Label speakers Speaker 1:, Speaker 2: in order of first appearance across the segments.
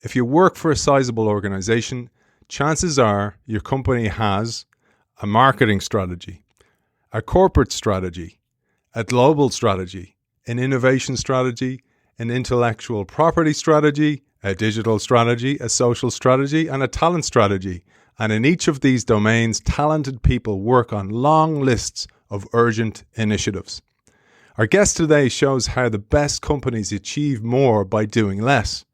Speaker 1: If you work for a sizable organization, chances are your company has a marketing strategy, a corporate strategy, a global strategy, an innovation strategy, an intellectual property strategy, a digital strategy, a social strategy, and a talent strategy. And in each of these domains, talented people work on long lists of urgent initiatives. Our guest today shows how the best companies achieve more by doing less.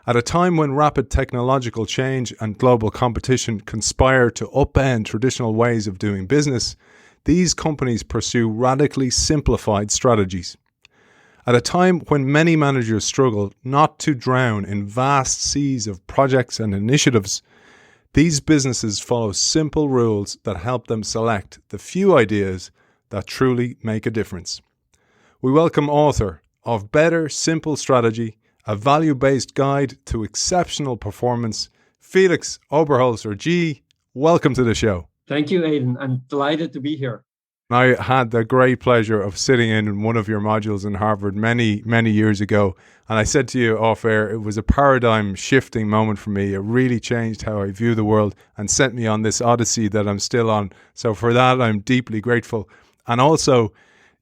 Speaker 1: At a time when rapid technological change and global competition conspire to upend traditional ways of doing business, these companies pursue radically simplified strategies. At a time when many managers struggle not to drown in vast seas of projects and initiatives, these businesses follow simple rules that help them select the few ideas that truly make a difference. We welcome author of Better Simple Strategy, a value-based guide to exceptional performance, Felix Oberholzer-Gee. Welcome to the show.
Speaker 2: Thank you, Aidan. I'm delighted to be here.
Speaker 1: I had the great pleasure of sitting in one of your modules in Harvard many, many years ago. And I said to you off air, it was a paradigm shifting moment for me. It really changed how I view the world and sent me on this odyssey that I'm still on. So for that, I'm deeply grateful. And also,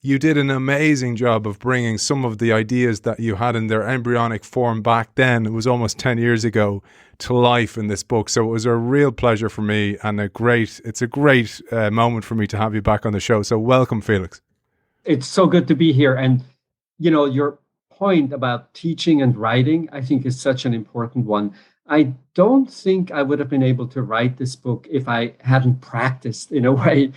Speaker 1: you did an amazing job of bringing some of the ideas that you had in their embryonic form back then, it was almost 10 years ago, to life in this book. So it was a real pleasure for me and it's a great moment for me to have you back on the show. So welcome, Felix.
Speaker 2: It's so good to be here. And, your point about teaching and writing, I think is such an important one. I don't think I would have been able to write this book if I hadn't practiced in a way,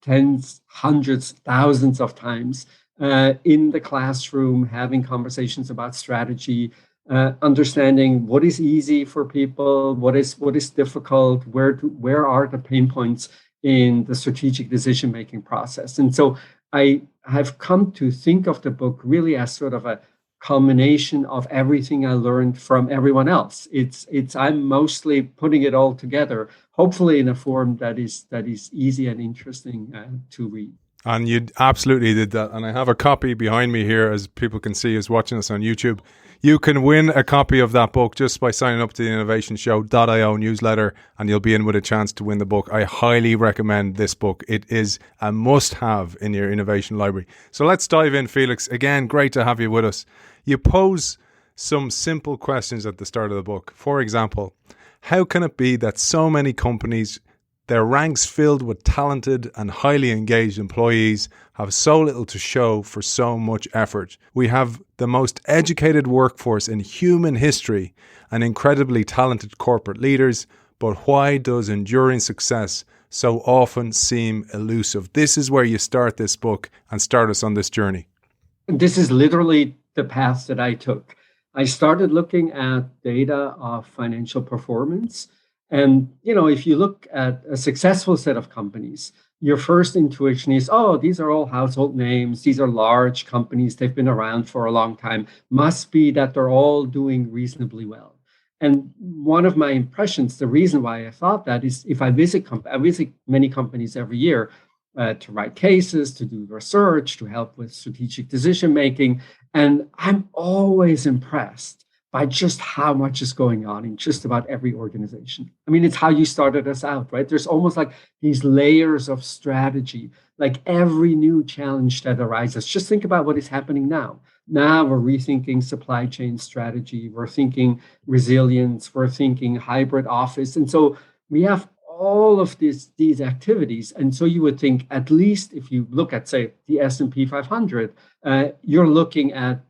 Speaker 2: tens, hundreds, thousands of times in the classroom, having conversations about strategy, understanding what is easy for people, what is difficult, where are the pain points in the strategic decision-making process. And so I have come to think of the book really as sort of a culmination of everything I learned from everyone else. I'm mostly putting it all together, hopefully in a form that is easy and interesting to read.
Speaker 1: And you absolutely did that. And I have a copy behind me here, as people can see, is watching us on YouTube. You can win a copy of that book just by signing up to the innovationshow.io newsletter, and you'll be in with a chance to win the book. I highly recommend this book. It is a must-have in your innovation library. So let's dive in, Felix. Again, great to have you with us. You pose some simple questions at the start of the book. For example, how can it be that so many companies, their ranks filled with talented and highly engaged employees, have so little to show for so much effort? We have the most educated workforce in human history and incredibly talented corporate leaders, but why does enduring success so often seem elusive? This is where you start this book and start us on this journey.
Speaker 2: This is literally the path that I took. I started looking at data of financial performance. And, if you look at a successful set of companies, your first intuition is, oh, these are all household names. These are large companies. They've been around for a long time. Must be that they're all doing reasonably well. And one of my impressions, the reason why I thought that is if I visit many companies every year to write cases, to do research, to help with strategic decision making. And I'm always impressed by just how much is going on in just about every organization. I mean, it's how you started us out, right? There's almost like these layers of strategy, like every new challenge that arises. Just think about what is happening now. Now we're rethinking supply chain strategy. We're thinking resilience. We're thinking hybrid office. And so we have all of these activities. And so you would think, at least if you look at, say, the S&P 500, you're looking at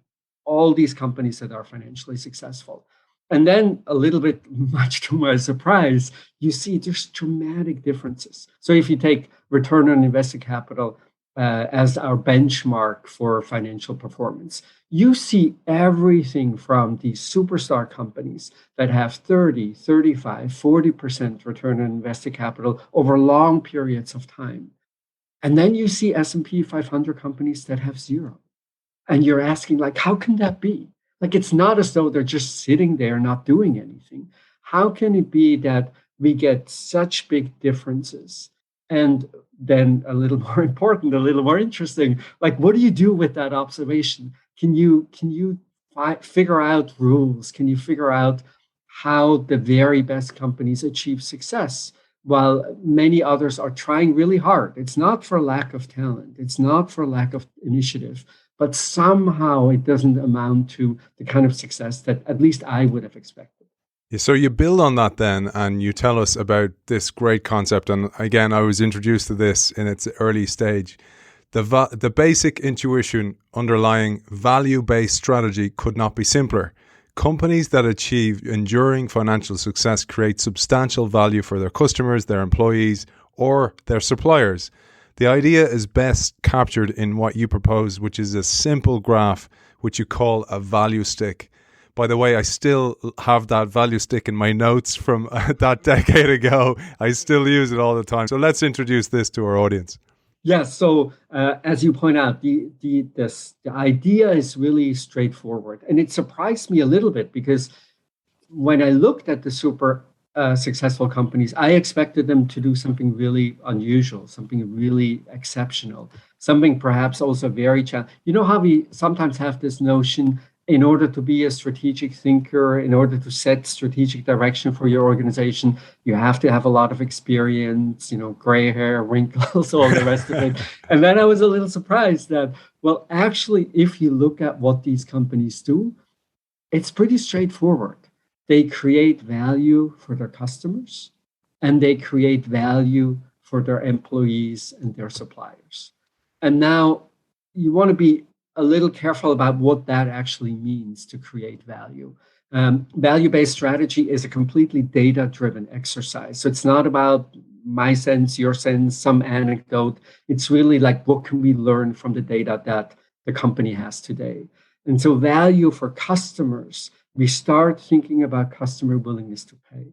Speaker 2: all these companies that are financially successful. And then a little bit, much to my surprise, you see there's dramatic differences. So if you take return on invested capital as our benchmark for financial performance, you see everything from these superstar companies that have 30, 35, 40% return on invested capital over long periods of time. And then you see S&P 500 companies that have zero. And you're asking, like, how can that be? Like, it's not as though they're just sitting there not doing anything. How can it be that we get such big differences? And then a little more important, a little more interesting, like, what do you do with that observation? Can you figure out rules? Can you figure out how the very best companies achieve success, while many others are trying really hard. It's not for lack of talent, it's not for lack of initiative, but somehow it doesn't amount to the kind of success that at least I would have expected.
Speaker 1: So you build on that then, and you tell us about this great concept. And again, I was introduced to this in its early stage. The basic intuition underlying value-based strategy could not be simpler. Companies that achieve enduring financial success create substantial value for their customers, their employees, or their suppliers. The idea is best captured in what you propose, which is a simple graph, which you call a value stick. By the way, I still have that value stick in my notes from that decade ago. I still use it all the time. So let's introduce this to our audience.
Speaker 2: Yes. So as you point out, the idea is really straightforward. And it surprised me a little bit because when I looked at the super successful companies, I expected them to do something really unusual, something really exceptional, something perhaps also very challenging. You know how we sometimes have this notion, in order to be a strategic thinker, in order to set strategic direction for your organization, you have to have a lot of experience, gray hair, wrinkles, all the rest of it. And then I was a little surprised that, well, actually, if you look at what these companies do, it's pretty straightforward. They create value for their customers, and they create value for their employees and their suppliers. And now you want to be a little careful about what that actually means to create value. Value-based strategy is a completely data-driven exercise. So it's not about my sense, your sense, some anecdote. It's really like, what can we learn from the data that the company has today? And so value for customers, we start thinking about customer willingness to pay.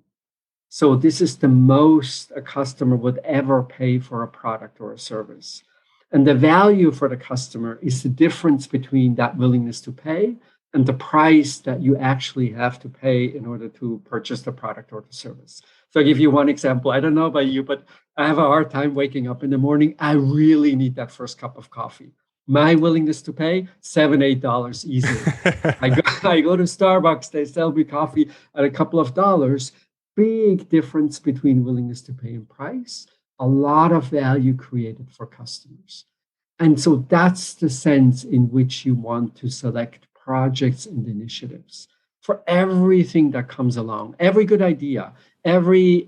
Speaker 2: So this is the most a customer would ever pay for a product or a service. And the value for the customer is the difference between that willingness to pay and the price that you actually have to pay in order to purchase the product or the service. So I'll give you one example. I don't know about you, but I have a hard time waking up in the morning. I really need that first cup of coffee. My willingness to pay, $7, $8 easily. I go to Starbucks, they sell me coffee at a couple of dollars. Big difference between willingness to pay and price. A lot of value created for customers. And so that's the sense in which you want to select projects and initiatives for everything that comes along, every good idea, every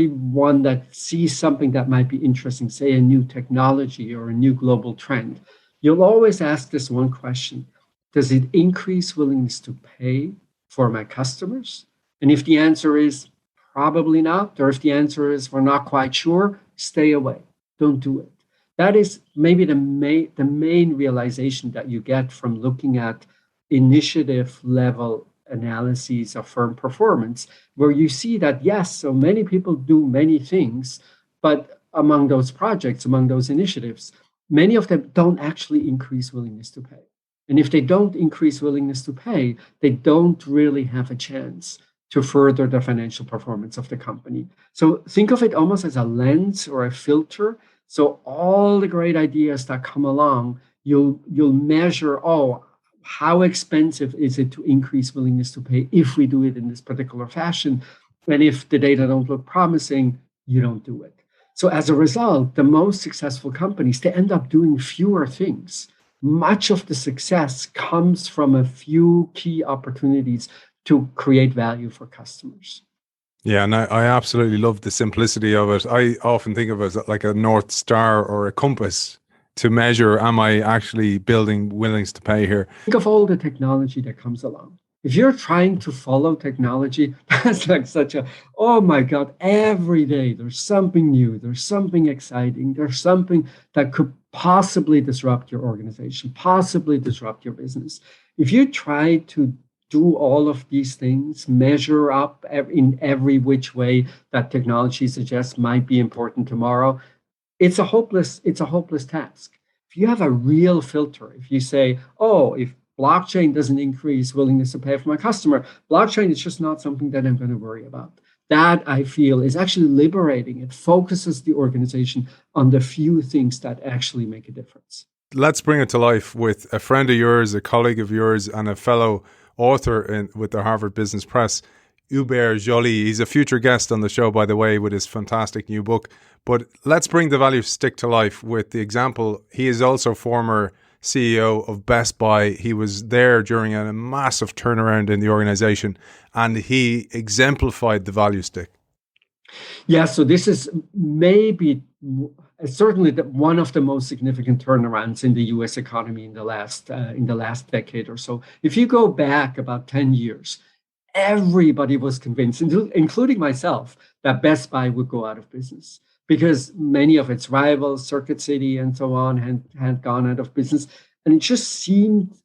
Speaker 2: one that sees something that might be interesting, say a new technology or a new global trend. You'll always ask this one question: does it increase willingness to pay for my customers? And if the answer is probably not, or if the answer is we're not quite sure, stay away. Don't do it. That is maybe the main realization that you get from looking at initiative level analyses of firm performance, where you see that, yes, so many people do many things, but among those projects, among those initiatives, many of them don't actually increase willingness to pay. And if they don't increase willingness to pay, they don't really have a chance to further the financial performance of the company. So think of it almost as a lens or a filter. So all the great ideas that come along, you'll measure, how expensive is it to increase willingness to pay if we do it in this particular fashion? And if the data don't look promising, you don't do it. So as a result, the most successful companies, they end up doing fewer things. Much of the success comes from a few key opportunities to create value for customers.
Speaker 1: Yeah, and I absolutely love the simplicity of it. I often think of it as like a North Star or a compass to measure, am I actually building willingness to pay here?
Speaker 2: Think of all the technology that comes along. If you're trying to follow technology, that's like oh my God, every day there's something new, there's something exciting, there's something that could possibly disrupt your organization, possibly disrupt your business. If you try to do all of these things, measure up in every which way that technology suggests might be important tomorrow, it's a hopeless task. If you have a real filter, if you say, if blockchain doesn't increase willingness to pay for my customer, blockchain is just not something that I'm going to worry about. That, I feel, is actually liberating. It focuses the organization on the few things that actually make a difference.
Speaker 1: Let's bring it to life with a friend of yours, a colleague of yours, and a fellow author with the Harvard Business Press. Oberholzer-Gee. He's a future guest on the show, by the way, with his fantastic new book. But let's bring the value stick to life with the example. He is also former CEO of Best Buy. He was there during a massive turnaround in the organization, and he exemplified the value stick.
Speaker 2: Yeah, so this is maybe certainly one of the most significant turnarounds in the U.S. economy in the last decade or so. If you go back about 10 years, everybody was convinced, including myself, that Best Buy would go out of business because many of its rivals, Circuit City and so on, had gone out of business. And it just seemed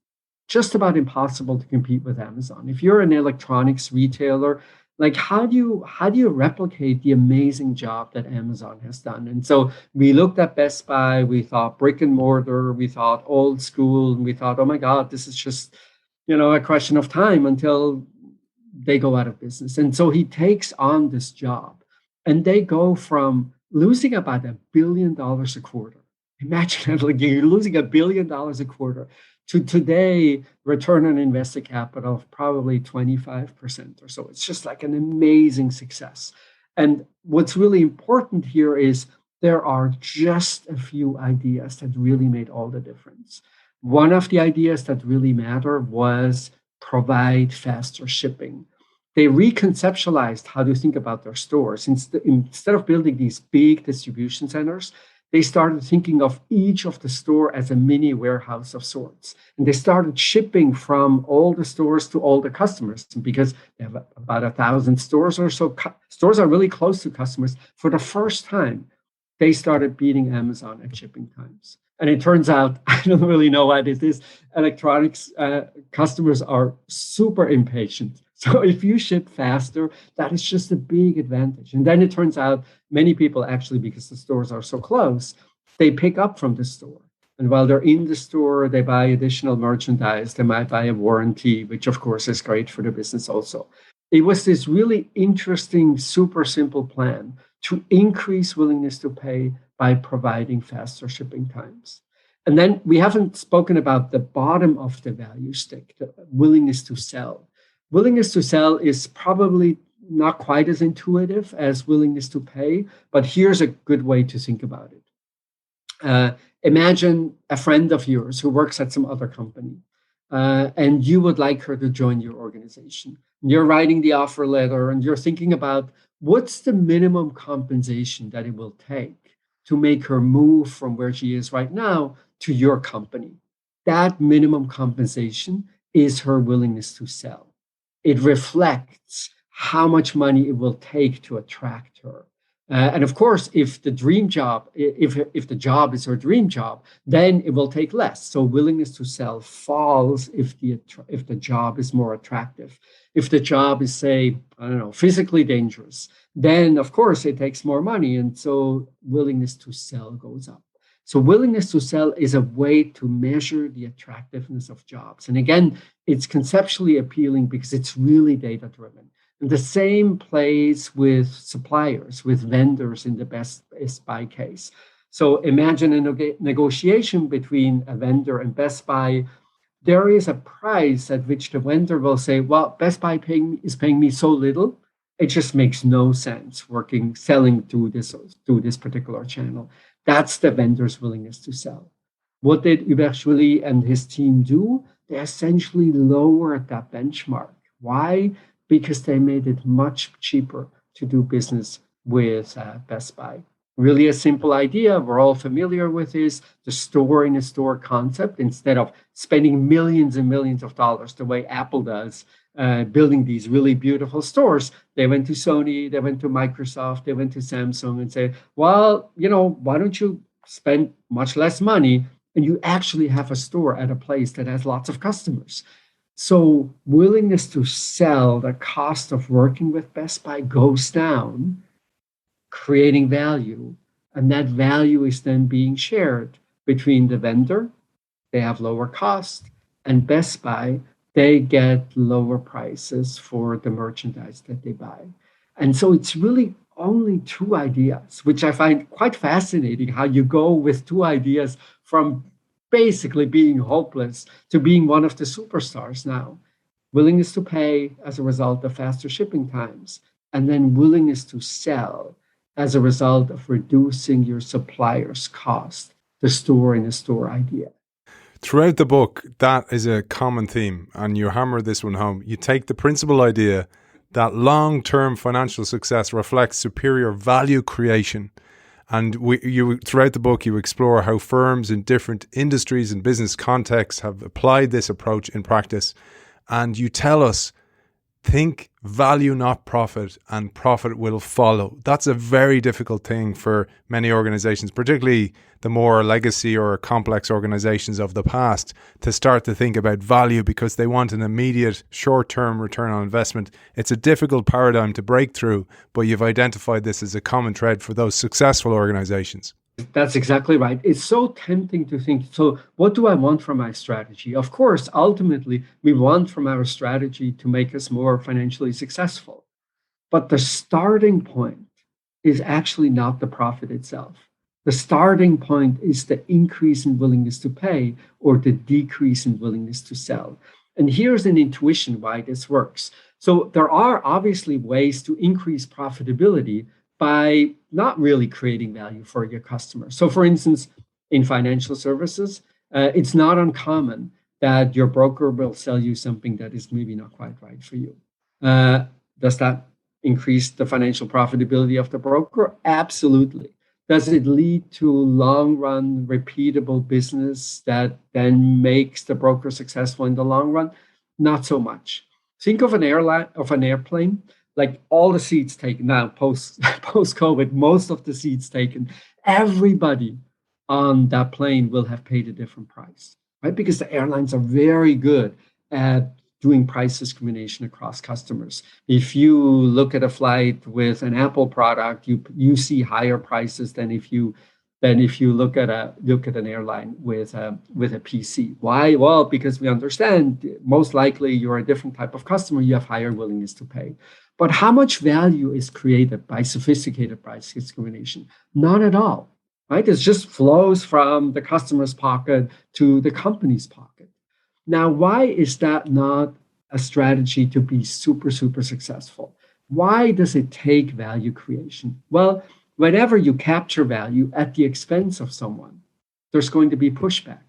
Speaker 2: just about impossible to compete with Amazon. If you're an electronics retailer, like how do you replicate the amazing job that Amazon has done? And so we looked at Best Buy, we thought brick and mortar, we thought old school, and we thought, oh my God, this is just, a question of time until they go out of business. And so he takes on this job, and they go from losing about $1 billion a quarter. Imagine that, like you're losing $1 billion a quarter to today return on invested capital of probably 25% or so. It's just like an amazing success. And what's really important here is there are just a few ideas that really made all the difference. One of the ideas that really mattered was provide faster shipping. They reconceptualized how to think about their stores. Instead of building these big distribution centers, they started thinking of each of the store as a mini warehouse of sorts. And they started shipping from all the stores to all the customers because they have about 1,000 stores or so. Stores are really close to customers. For the first time, they started beating Amazon at shipping times. And it turns out, I don't really know why this is, electronics customers are super impatient. So if you ship faster, that is just a big advantage. And then it turns out many people actually, because the stores are so close, they pick up from the store. And while they're in the store, they buy additional merchandise. They might buy a warranty, which of course is great for the business also. It was this really interesting, super simple plan to increase willingness to pay by providing faster shipping times. And then we haven't spoken about the bottom of the value stick, the willingness to sell. Willingness to sell is probably not quite as intuitive as willingness to pay, but here's a good way to think about it. Imagine a friend of yours who works at some other company, and you would like her to join your organization. You're writing the offer letter, and you're thinking about what's the minimum compensation that it will take to make her move from where she is right now to your company. That minimum compensation is her willingness to sell. It reflects how much money it will take to attract her. And of course, if the dream job, if the job is her dream job, then it will take less. So willingness to sell falls if the job is more attractive. If the job is, say, I don't know, physically dangerous, then of course it takes more money, and so willingness to sell goes up. So willingness to sell is a way to measure the attractiveness of jobs. And again, it's conceptually appealing because it's really data-driven. And the same plays with suppliers, with vendors in the Best Buy case. So imagine a negotiation between a vendor and Best Buy. There is a price at which the vendor will say, well, Best Buy is paying me so little, it just makes no sense selling through this particular channel. That's the vendor's willingness to sell. What did Oberholzer-Gee and his team do? They essentially lowered that benchmark. Why? Because they made it much cheaper to do business with Best Buy. Really a simple idea we're all familiar with is the store-in-a-store concept. Instead of spending millions and millions of dollars the way Apple does, building these really beautiful stores, they went to Sony, they went to Microsoft, they went to Samsung and say, well, why don't you spend much less money and you actually have a store at a place that has lots of customers? So willingness to sell, the cost of working with Best Buy goes down, creating value. And that value is then being shared between the vendor, they have lower cost, and Best Buy, they get lower prices for the merchandise that they buy. And so it's really only two ideas, which I find quite fascinating, how you go with two ideas from basically being hopeless to being one of the superstars now. willingness to pay as a result of faster shipping times, and then willingness to sell as a result of reducing your supplier's cost, the store in a store idea.
Speaker 1: Throughout the book, that is a common theme, and you hammer this one home. You take the principal idea that long-term financial success reflects superior value creation. And throughout the book, you explore how firms in different industries and business contexts have applied this approach in practice. And you tell us, think value, not profit, and profit will follow. That's a very difficult thing for many organizations, particularly the more legacy or complex organizations of the past, to start to think about value because they want an immediate short-term return on investment. It's a difficult paradigm to break through, but you've identified this as a common thread for those successful organizations.
Speaker 2: That's exactly right. It's so tempting to think, so what do I want from my strategy? Of course, ultimately, we want from our strategy to make us more financially successful. But the starting point is actually not the profit itself. The starting point is the increase in willingness to pay or the decrease in willingness to sell. And here's an intuition why this works. So there are obviously ways to increase profitability by not really creating value for your customers. So for instance, in financial services, it's not uncommon that your broker will sell you something that is maybe not quite right for you. Does that increase the financial profitability of the broker? Absolutely. Does it lead to long-run repeatable business that then makes the broker successful in the long run? Not so much. Think of an airplane. Like all the seats taken now, post-COVID, most of the seats taken, everybody on that plane will have paid a different price, right? Because the airlines are very good at doing price discrimination across customers. If you look at a flight with an Apple product, you see higher prices than if you look at an airline with a PC. Why? Well, because we understand most likely you're a different type of customer, you have higher willingness to pay. But how much value is created by sophisticated price discrimination? None at all, right? It just flows from the customer's pocket to the company's pocket. Now, why is that not a strategy to be super, super successful? Why does it take value creation? Well, whenever you capture value at the expense of someone, there's going to be pushback.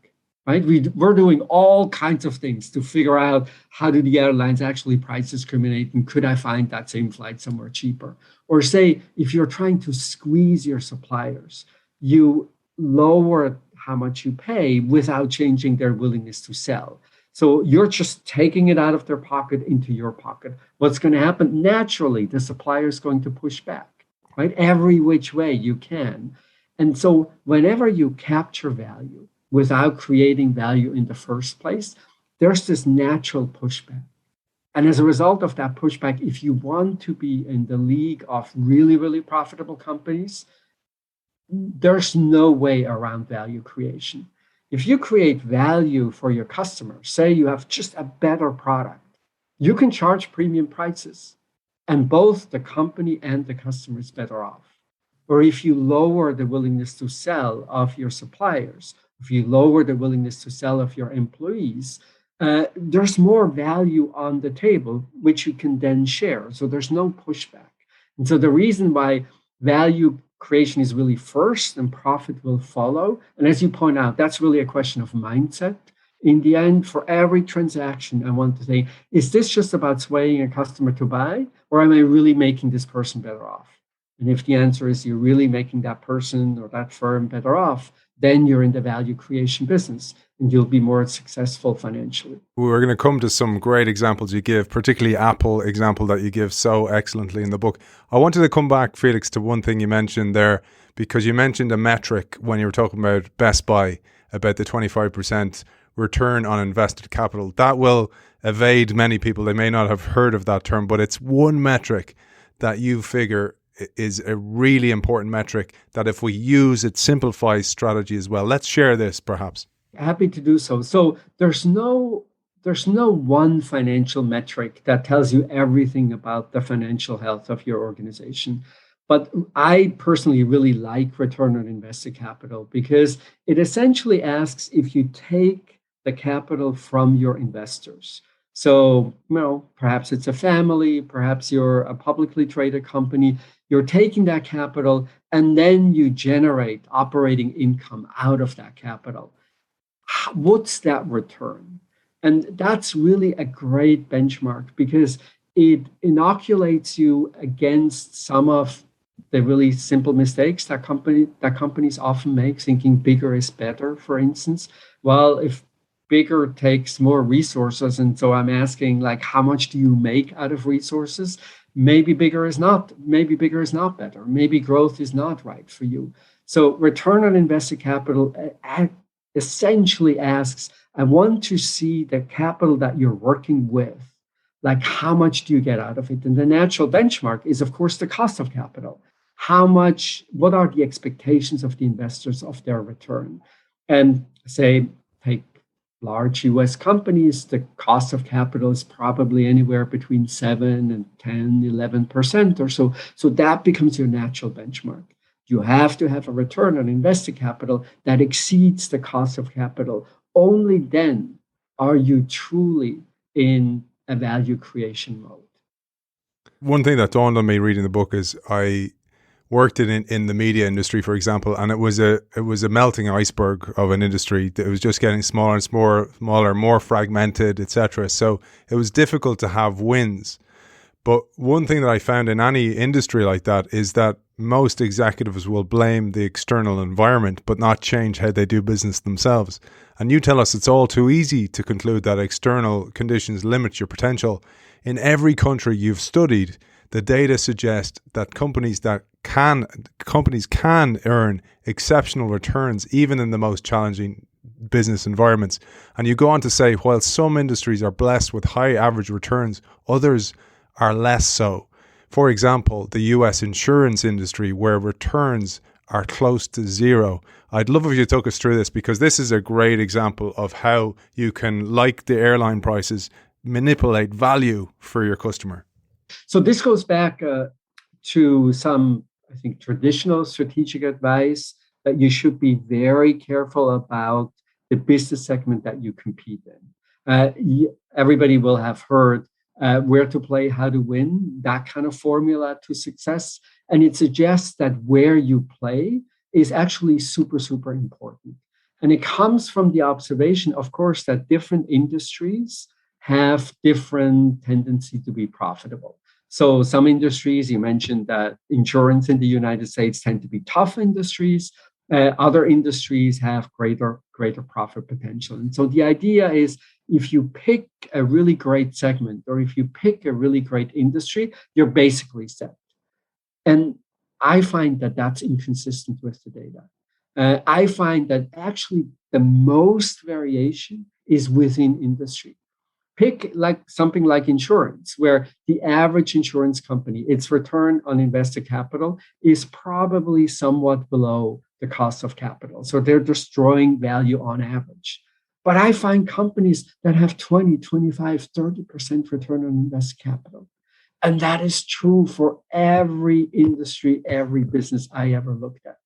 Speaker 2: Right? We're doing all kinds of things to figure out how do the airlines actually price discriminate and could I find that same flight somewhere cheaper? Or say, if you're trying to squeeze your suppliers, you lower how much you pay without changing their willingness to sell. So you're just taking it out of their pocket into your pocket. What's going to happen? Naturally, the supplier is going to push back, right? Every which way you can. And so whenever you capture value, without creating value in the first place, there's this natural pushback. And as a result of that pushback, if you want to be in the league of really, really profitable companies, there's no way around value creation. If you create value for your customers, say you have just a better product, you can charge premium prices, and both the company and the customer is better off. Or if you lower the willingness to sell of your suppliers, if you lower the willingness to sell of your employees, there's more value on the table, which you can then share. So there's no pushback. And so the reason why value creation is really first and profit will follow. And as you point out, that's really a question of mindset. In the end, for every transaction, I want to say, is this just about swaying a customer to buy, or am I really making this person better off? And if the answer is you're really making that person or that firm better off, then you're in the value creation business and you'll be more successful financially.
Speaker 1: We're going to come to some great examples you give, particularly Apple example that you give so excellently in the book. I wanted to come back, Felix, to one thing you mentioned there, because you mentioned a metric when you were talking about Best Buy, about the 25% return on invested capital. That will evade many people. They may not have heard of that term, but it's one metric that you figure is a really important metric that if we use, it simplifies strategy as well. Let's share this perhaps.
Speaker 2: Happy to do so. So there's no one financial metric that tells you everything about the financial health of your organization. But I personally really like return on invested capital because it essentially asks if you take the capital from your investors, So, perhaps it's a family, perhaps you're a publicly traded company. You're taking that capital and then you generate operating income out of that capital. What's that return? And that's really a great benchmark because it inoculates you against some of the really simple mistakes that companies often make, thinking bigger is better, for instance. Well, if bigger takes more resources, and so I'm asking, like, how much do you make out of resources? Maybe bigger is not better. Maybe growth is not right for you. So return on invested capital essentially asks, I want to see the capital that you're working with. Like, how much do you get out of it? And the natural benchmark is, of course, the cost of capital. What are the expectations of the investors of their return? And say, take large US companies, the cost of capital is probably anywhere between 7 and 10, 11% or so. So that becomes your natural benchmark. You have to have a return on invested capital that exceeds the cost of capital. Only then are you truly in a value creation mode.
Speaker 1: One thing that dawned on me reading the book is I worked in the media industry, for example, and it was a melting iceberg of an industry that was just getting smaller and smaller, more fragmented, etc. So it was difficult to have wins. But one thing that I found in any industry like that is that most executives will blame the external environment, but not change how they do business themselves. And you tell us it's all too easy to conclude that external conditions limit your potential. In every country you've studied, the data suggests that companies can earn exceptional returns even in the most challenging business environments. And you go on to say, while some industries are blessed with high average returns, others are less so. For example, the US insurance industry, where returns are close to zero. I'd love if you took us through this, because this is a great example of how you can, like the airline prices, manipulate value for your customer.
Speaker 2: So this goes back to some, I think, traditional strategic advice that you should be very careful about the business segment that you compete in. Everybody will have heard where to play, how to win, that kind of formula to success. And it suggests that where you play is actually super, super important. And it comes from the observation, of course, that different industries have different tendency to be profitable. So some industries, you mentioned that insurance in the United States tend to be tough industries. Other industries have greater profit potential. And so the idea is, if you pick a really great segment, or if you pick a really great industry, you're basically set. And I find that that's inconsistent with the data. I find that actually the most variation is within industry. Pick like something like insurance, where the average insurance company, its return on invested capital is probably somewhat below the cost of capital. So they're destroying value on average. But I find companies that have 20, 25, 30% return on invested capital. And that is true for every industry, every business I ever looked at.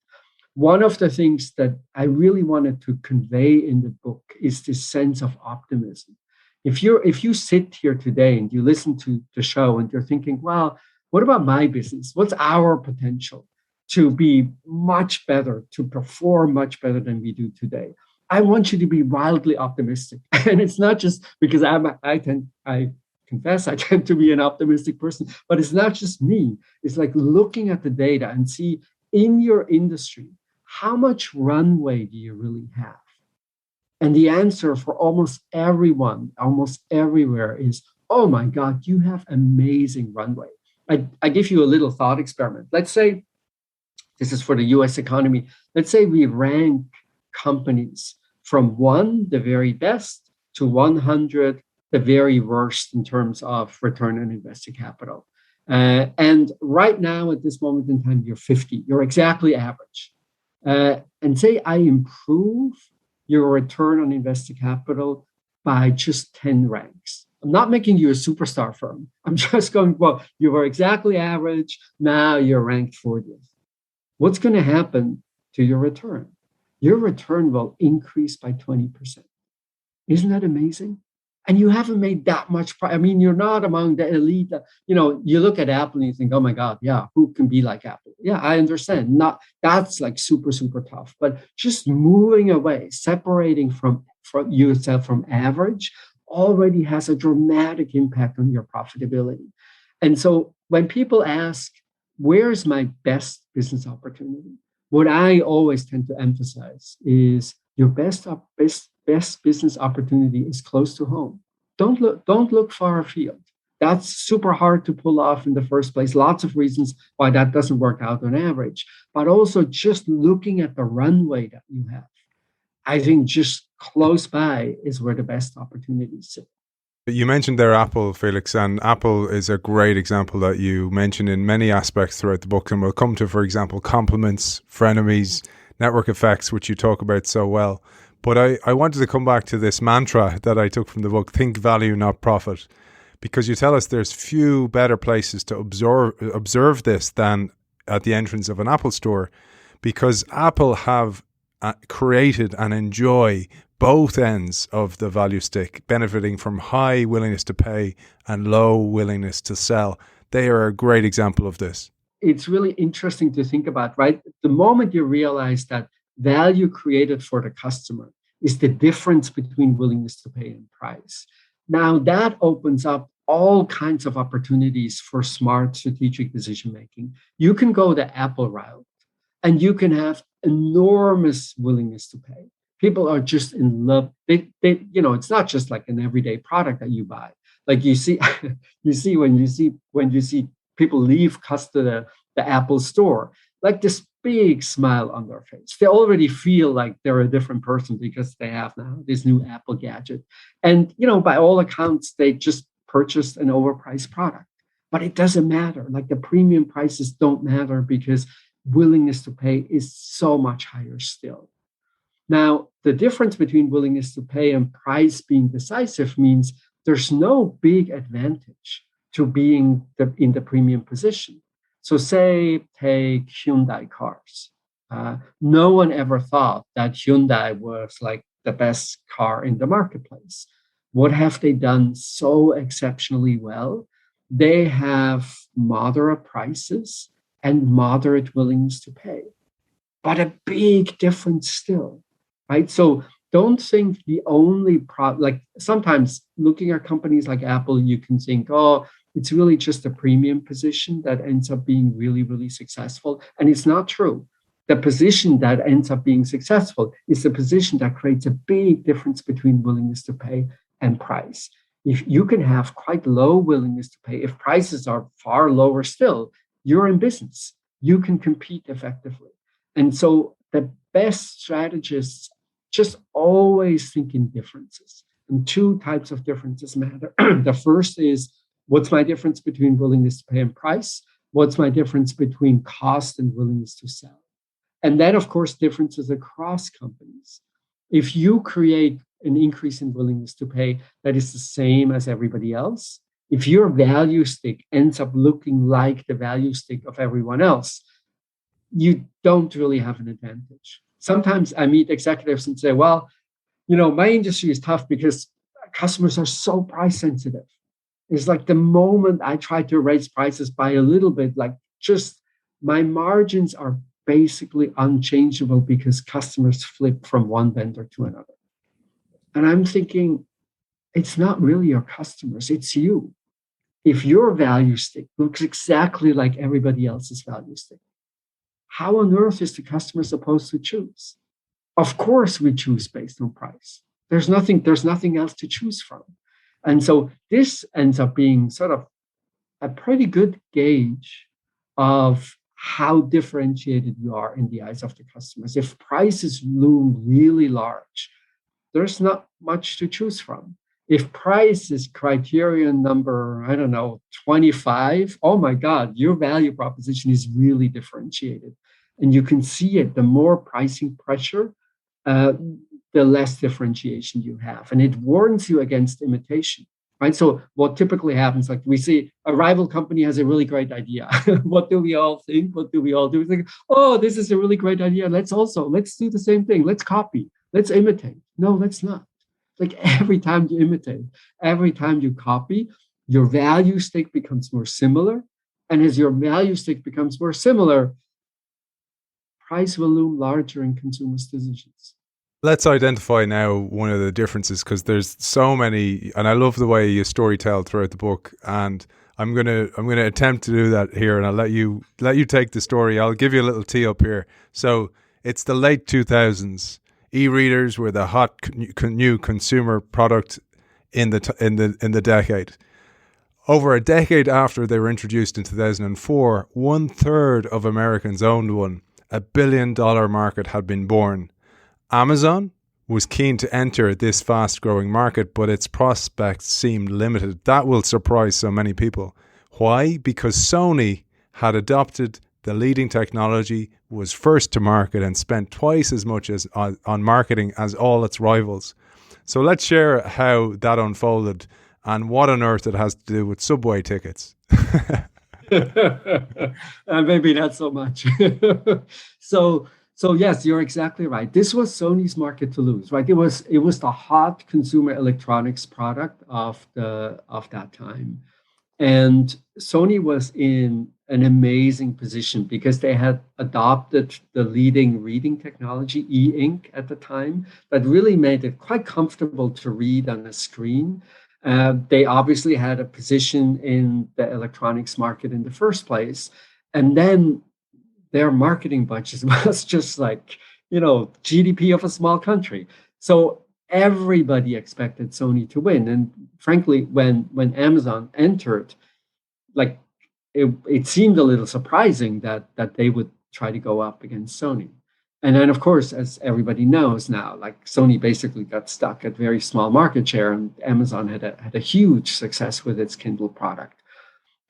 Speaker 2: One of the things that I really wanted to convey in the book is this sense of optimism. If you sit here today and you listen to the show and you're thinking, well, what about my business? What's our potential to be much better, to perform much better than we do today? I want you to be wildly optimistic. And it's not just because I confess I tend to be an optimistic person, but it's not just me. It's like looking at the data and see in your industry, how much runway do you really have? And the answer for almost everyone, almost everywhere is, oh my God, you have amazing runway. I give you a little thought experiment. Let's say, this is for the US economy, let's say we rank companies from 1, the very best, to 100, the very worst in terms of return on invested capital. And right now, at this moment in time, you're 50. You're exactly average. And say I improve your return on invested capital by just 10 ranks. I'm not making you a superstar firm. I'm just going, well, you were exactly average. Now you're ranked 40th. What's going to happen to your return? Your return will increase by 20%. Isn't that amazing? and you haven't made that much. I mean, you're not among the elite. You look at Apple and you think, oh my God, yeah, who can be like Apple? Yeah, I understand. Not that's like super, super tough. But just moving away, separating from yourself from average already has a dramatic impact on your profitability. And so when people ask, where's my best business opportunity? What I always tend to emphasize is your best business opportunity is close to home. Don't look far afield. That's super hard to pull off in the first place. Lots of reasons why that doesn't work out on average, but also just looking at the runway that you have. I think just close by is where the best opportunities sit.
Speaker 1: You mentioned there Apple, Felix, and Apple is a great example that you mention in many aspects throughout the book. And we'll come to, for example, compliments, frenemies, network effects, which you talk about so well. But I wanted to come back to this mantra that I took from the book, think value, not profit, because you tell us there's few better places to observe this than at the entrance of an Apple store, because Apple have created and enjoy both ends of the value stick, benefiting from high willingness to pay and low willingness to sell. They are a great example of this.
Speaker 2: It's really interesting to think about, right? The moment you realize that value created for the customer is the difference between willingness to pay and price. Now that opens up all kinds of opportunities for smart strategic decision making. You can go the Apple route and you can have enormous willingness to pay. People are just in love. It's not just like an everyday product that you buy. Like you see when you see people leave the Apple store, like this big smile on their face. They already feel like they're a different person because they have now this new Apple gadget. And by all accounts, they just purchased an overpriced product. But it doesn't matter. Like the premium prices don't matter because willingness to pay is so much higher still. Now, the difference between willingness to pay and price being decisive means there's no big advantage to being in the premium position. So take Hyundai cars. No one ever thought that Hyundai was like the best car in the marketplace. What have they done so exceptionally well? They have moderate prices and moderate willingness to pay, but a big difference still. Right. So don't think the only like sometimes looking at companies like Apple, you can think, oh, it's really just a premium position that ends up being really, really successful. And it's not true. The position that ends up being successful is the position that creates a big difference between willingness to pay and price. If you can have quite low willingness to pay, if prices are far lower still, you're in business. You can compete effectively. And so the best strategists just always think in differences. And two types of differences matter. The first is, what's my difference between willingness to pay and price? What's my difference between cost and willingness to sell? And then, of course, differences across companies. If you create an increase in willingness to pay that is the same as everybody else, if your value stick ends up looking like the value stick of everyone else, you don't really have an advantage. Sometimes I meet executives and say, well, my industry is tough because customers are so price sensitive. It's like the moment I try to raise prices by a little bit, like just my margins are basically unchangeable because customers flip from one vendor to another. And I'm thinking, it's not really your customers, it's you. If your value stick looks exactly like everybody else's value stick, how on earth is the customer supposed to choose? Of course, we choose based on price. There's nothing else to choose from. And so this ends up being sort of a pretty good gauge of how differentiated you are in the eyes of the customers. If prices loom really large, there's not much to choose from. If price is criterion number, 25, oh my God, your value proposition is really differentiated. And you can see it, the more pricing pressure, the less differentiation you have. And it warns you against imitation, right? So what typically happens, like we see a rival company has a really great idea. What do we all think? What do we all do? We think, oh, this is a really great idea. Let's do the same thing. Let's copy. Let's imitate. No, let's not. Like every time you imitate, every time you copy, your value stick becomes more similar. And as your value stick becomes more similar, price will loom larger in consumers' decisions.
Speaker 1: Let's identify now one of the differences, because there's so many, and I love the way you storytell throughout the book. And I'm gonna attempt to do that here, and I'll let you take the story. I'll give you a little tee up here. So it's the late 2000s. E-readers were the hot new consumer product in the decade. Over a decade after they were introduced in 2004, 1/3 of Americans owned one. $1 billion market had been born. Amazon was keen to enter this fast-growing market, but its prospects seemed limited. That will surprise so many people. Why? Because Sony had adopted the leading technology, was first to market, and spent twice as much as on marketing as all its rivals. So let's share how that unfolded and what on earth it has to do with subway tickets.
Speaker 2: Maybe not so much. So yes, you're exactly right. This was Sony's market to lose, right? It was the hot consumer electronics product of that time. And Sony was in an amazing position because they had adopted the leading reading technology, e-ink, at the time, that really made it quite comfortable to read on a screen. They obviously had a position in the electronics market in the first place. And then their marketing budget was just like, GDP of a small country. So everybody expected Sony to win. And frankly, when Amazon entered, like it seemed a little surprising that they would try to go up against Sony. And then, of course, as everybody knows now, like Sony basically got stuck at very small market share, and Amazon had a huge success with its Kindle product.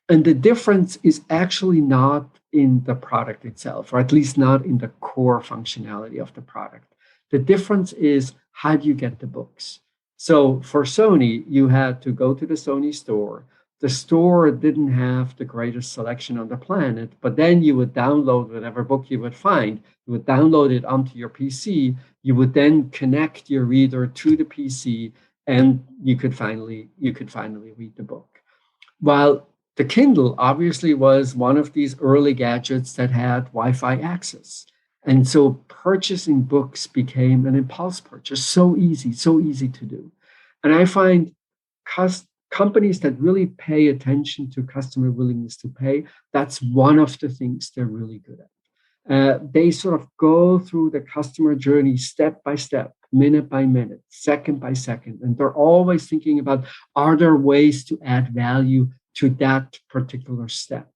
Speaker 2: And the difference is actually not in the product itself, or at least not in the core functionality of the product. The difference is, how do you get the books? So for Sony, you had to go to the Sony store. The store didn't have the greatest selection on the planet, but then you would download whatever book you would find. You would download it onto your PC. You would then connect your reader to the PC, and you could finally read the book. While the Kindle obviously was one of these early gadgets that had Wi-Fi access. And so purchasing books became an impulse purchase, so easy to do. And I find companies that really pay attention to customer willingness to pay, that's one of the things they're really good at. They sort of go through the customer journey step by step, minute by minute, second by second. And they're always thinking about, are there ways to add value to that particular step?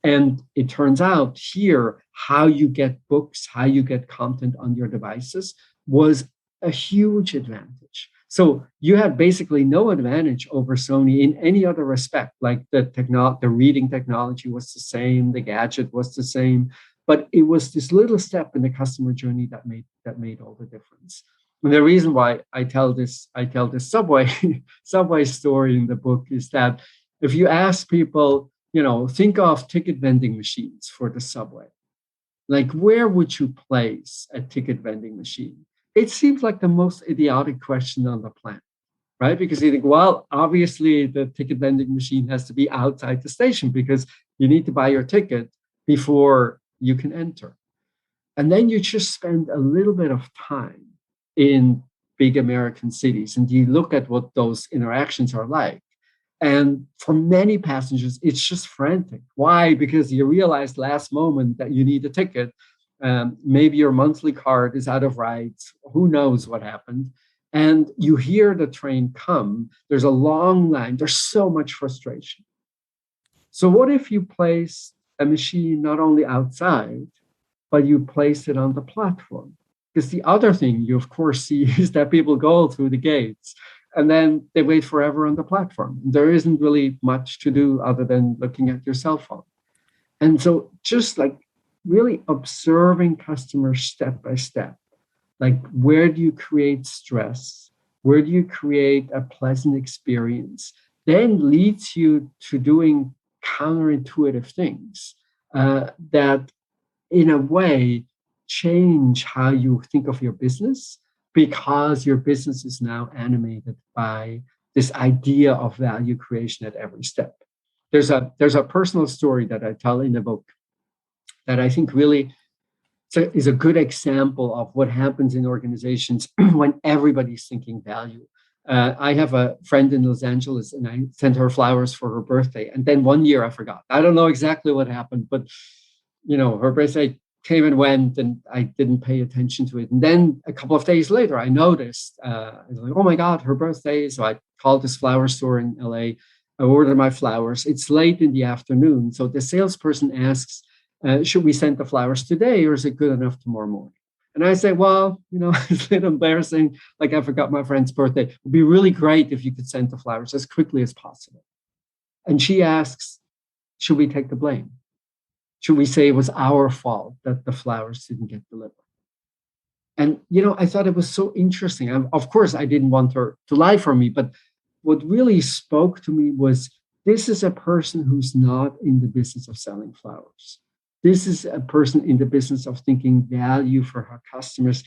Speaker 2: And it turns out here, how you get books, how you get content on your devices was a huge advantage. So you had basically no advantage over Sony in any other respect. Like the reading technology was the same, the gadget was the same, but it was this little step in the customer journey that made all the difference. And the reason why I tell this subway story in the book is that if you ask people, think of ticket vending machines for the subway. Like, where would you place a ticket vending machine? It seems like the most idiotic question on the planet, right? Because you think, well, obviously the ticket vending machine has to be outside the station because you need to buy your ticket before you can enter. And then you just spend a little bit of time in big American cities and you look at what those interactions are like. And for many passengers, it's just frantic. Why? Because you realize last moment that you need a ticket. Maybe your monthly card is out of rights. Who knows what happened? And you hear the train come. There's a long line. There's so much frustration. So what if you place a machine not only outside, but you place it on the platform? Because the other thing you, of course, see is that people go through the gates and then they wait forever on the platform. There isn't really much to do other than looking at your cell phone. And so just like really observing customers step by step, like where do you create stress? Where do you create a pleasant experience? Then leads you to doing counterintuitive things that in a way change how you think of your business, because your business is now animated by this idea of value creation at every step. There's a personal story that I tell in the book that I think really is a good example of what happens in organizations when everybody's thinking value. I have a friend in Los Angeles, and I sent her flowers for her birthday. And then one year I forgot. I don't know exactly what happened, but her birthday came and went, and I didn't pay attention to it. And then a couple of days later, I noticed, I was like, oh my God, her birthday. So I called this flower store in LA. I ordered my flowers. It's late in the afternoon. So the salesperson asks, should we send the flowers today, or is it good enough tomorrow morning? And I say, well, it's a little embarrassing. Like, I forgot my friend's birthday. It would be really great if you could send the flowers as quickly as possible. And she asks, should we take the blame? Should we say it was our fault that the flowers didn't get delivered? And, I thought it was so interesting. Of course, I didn't want her to lie for me, but what really spoke to me was, this is a person who's not in the business of selling flowers. This is a person in the business of thinking value for her customers,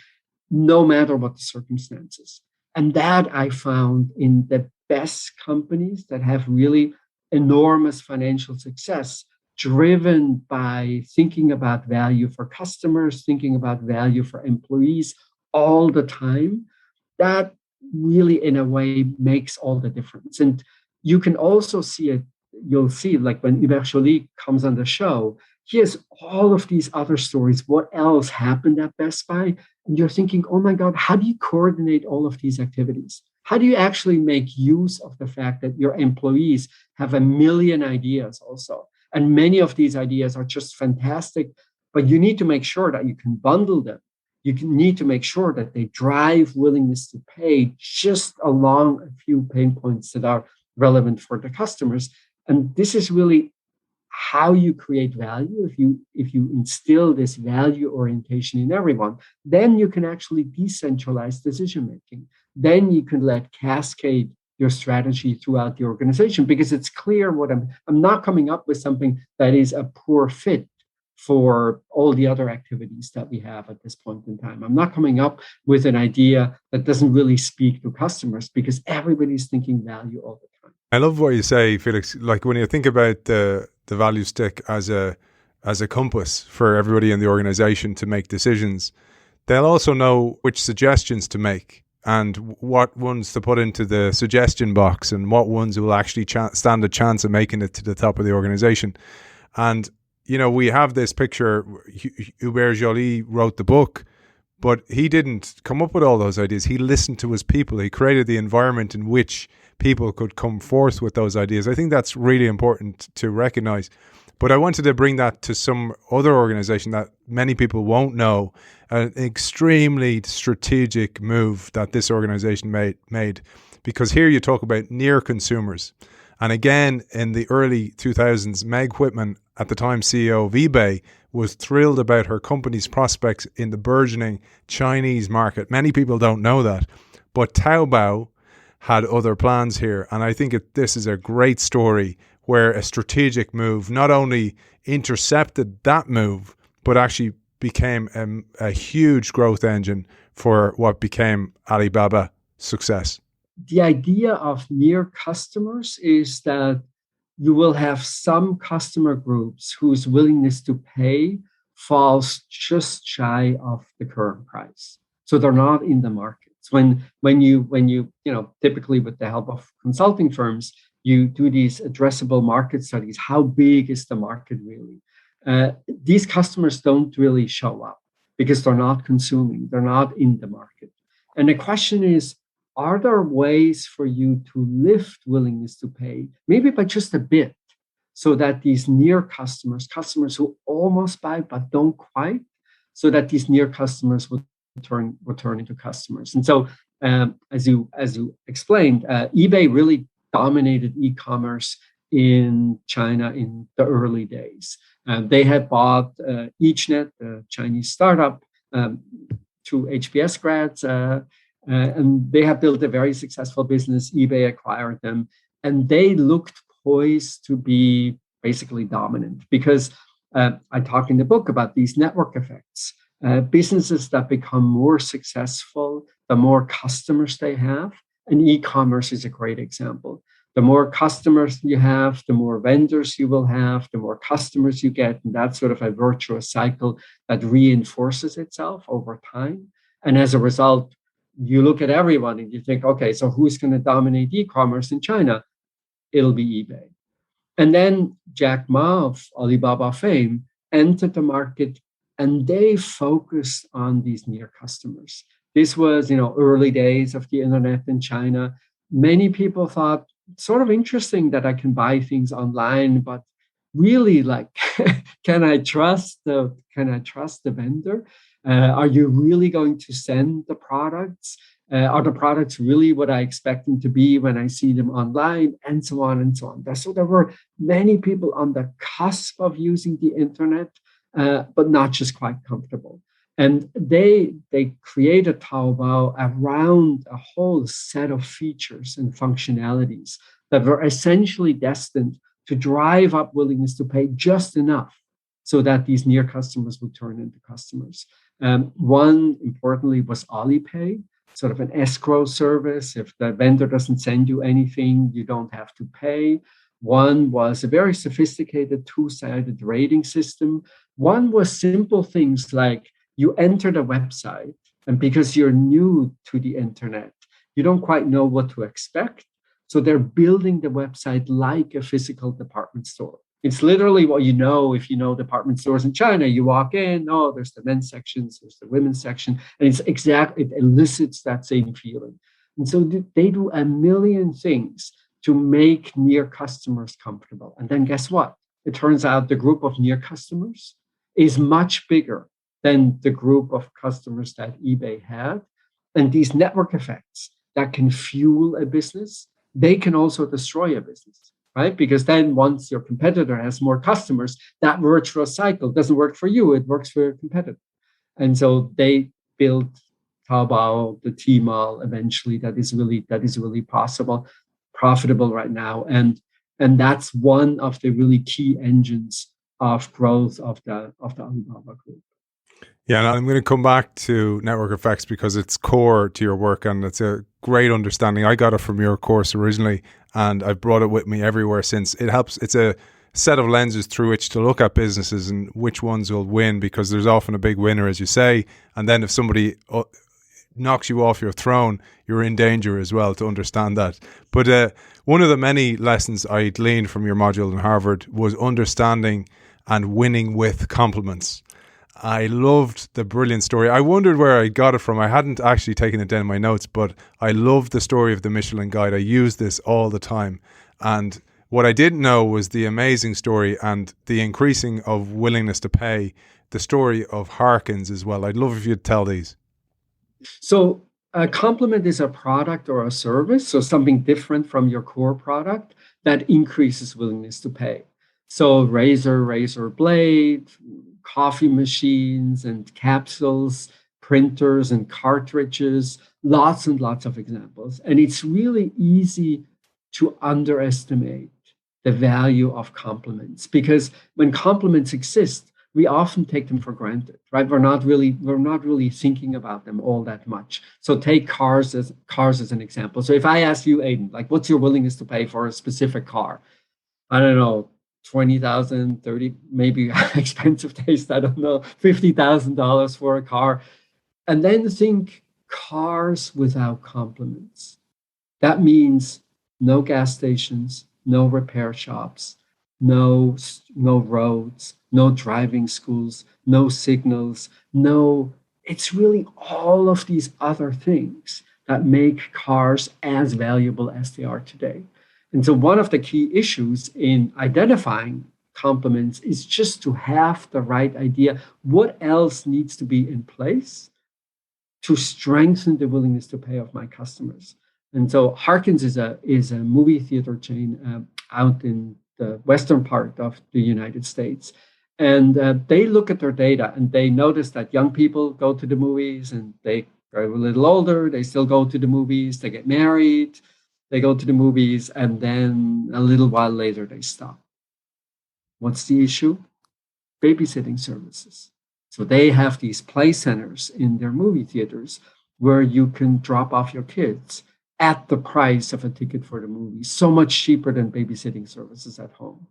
Speaker 2: no matter what the circumstances. And that I found in the best companies that have really enormous financial success, driven by thinking about value for customers, thinking about value for employees all the time. That really, in a way, makes all the difference. And you can also see it. You'll see, like, when Oberholzer-Gee comes on the show, he has all of these other stories. What else happened at Best Buy? And you're thinking, oh my God, how do you coordinate all of these activities? How do you actually make use of the fact that your employees have a million ideas also? And many of these ideas are just fantastic, but you need to make sure that you can bundle them. You need to make sure that they drive willingness to pay just along a few pain points that are relevant for the customers. And this is really how you create value. If you instill this value orientation in everyone, then you can actually decentralize decision making. Then you can let cascade your strategy throughout the organization, because it's clear what I'm not coming up with something that is a poor fit for all the other activities that we have at this point in time. I'm not coming up with an idea that doesn't really speak to customers, because everybody's thinking value all the time.
Speaker 1: I love what you say, Felix. Like, when you think about the value stick as a compass for everybody in the organization to make decisions, they'll also know which suggestions to make and what ones to put into the suggestion box and what ones will actually stand a chance of making it to the top of the organization. And, we have this picture. Oberholzer-Gee wrote the book, but he didn't come up with all those ideas. He listened to his people. He created the environment in which people could come forth with those ideas. I think that's really important to recognize. But I wanted to bring that to some other organization that many people won't know, an extremely strategic move that this organization made. Because here you talk about near consumers. And again, in the early 2000s, Meg Whitman, at the time CEO of eBay, was thrilled about her company's prospects in the burgeoning Chinese market. Many people don't know that. But Taobao had other plans here. And I think this is a great story where a strategic move not only intercepted that move, but actually became a huge growth engine for what became Alibaba success.
Speaker 2: The idea of near customers is that you will have some customer groups whose willingness to pay falls just shy of the current price. So they're not in the markets. When you typically with the help of consulting firms, you do these addressable market studies. How big is the market really? These customers don't really show up because they're not consuming. They're not in the market. And the question is, are there ways for you to lift willingness to pay, maybe by just a bit, so that these near customers who almost buy but don't quite, so that these near customers would turn into customers? And so, as you explained, eBay really dominated e-commerce in China in the early days. They had bought EachNet, a Chinese startup, to HBS grads, and they have built a very successful business. eBay acquired them, and they looked poised to be basically dominant because I talk in the book about these network effects. Businesses that become more successful, the more customers they have. And e-commerce is a great example. The more customers you have, the more vendors you will have, the more customers you get. And that's sort of a virtuous cycle that reinforces itself over time. And as a result, you look at everyone and you think, okay, so who's going to dominate e-commerce in China? It'll be eBay. And then Jack Ma of Alibaba fame entered the market, and they focused on these near customers. This was, early days of the internet in China. Many people thought, sort of interesting that I can buy things online, but really, like, can I trust the vendor? Are you really going to send the products? Are the products really what I expect them to be when I see them online, and so on and so on. So there were many people on the cusp of using the internet, but not just quite comfortable. And they created Taobao around a whole set of features and functionalities that were essentially destined to drive up willingness to pay just enough so that these near customers would turn into customers. One, importantly, was Alipay, sort of an escrow service. If the vendor doesn't send you anything, you don't have to pay. One was a very sophisticated two-sided rating system. One was simple things like you enter the website, and because you're new to the internet, you don't quite know what to expect. So they're building the website like a physical department store. It's literally what you know if you know department stores in China. You walk in, oh, there's the men's sections, there's the women's section, and it elicits that same feeling. And so they do a million things to make near customers comfortable. And then guess what? It turns out the group of near customers is much bigger than the group of customers that eBay had. And these network effects that can fuel a business, they can also destroy a business, right? Because then once your competitor has more customers, that virtuous cycle doesn't work for you, it works for your competitor. And so they built Taobao, the Tmall eventually that is really profitable right now. And that's one of the really key engines of growth of the Alibaba group.
Speaker 1: Yeah, and I'm going to come back to network effects because it's core to your work and it's a great understanding. I got it from your course originally and I've brought it with me everywhere since. It helps. It's a set of lenses through which to look at businesses and which ones will win, because there's often a big winner, as you say. And then if somebody knocks you off your throne, you're in danger as well, to understand that. But one of the many lessons I gleaned from your module in Harvard was understanding and winning with compliments. I loved the brilliant story. I wondered where I got it from. I hadn't actually taken it down in my notes, but I loved the story of the Michelin Guide. I use this all the time. And what I didn't know was the amazing story and the increasing of willingness to pay, the story of Harkins as well. I'd love if you'd tell these.
Speaker 2: So a compliment is a product or a service, so something different from your core product that increases willingness to pay. So razor blade, coffee machines and capsules, printers and cartridges, lots and lots of examples. And it's really easy to underestimate the value of compliments, because when compliments exist, we often take them for granted, right? We're not really thinking about them all that much. So take cars as an example. So if I ask you, Aidan, like, what's your willingness to pay for a specific car? I don't know, 20,000, 30, maybe expensive taste, I don't know, $50,000 for a car. And then think cars without compliments. That means no gas stations, no repair shops, no roads, no driving schools, no signals, it's really all of these other things that make cars as valuable as they are today. And so one of the key issues in identifying compliments is just to have the right idea. What else needs to be in place to strengthen the willingness to pay of my customers? And so Harkins is a movie theater chain out in the western part of the United States. And they look at their data and they notice that young people go to the movies, and they are a little older, they still go to the movies, they get married, they go to the movies, and then a little while later, they stop. What's the issue? Babysitting services. So they have these play centers in their movie theaters where you can drop off your kids at the price of a ticket for the movie, so much cheaper than babysitting services at home.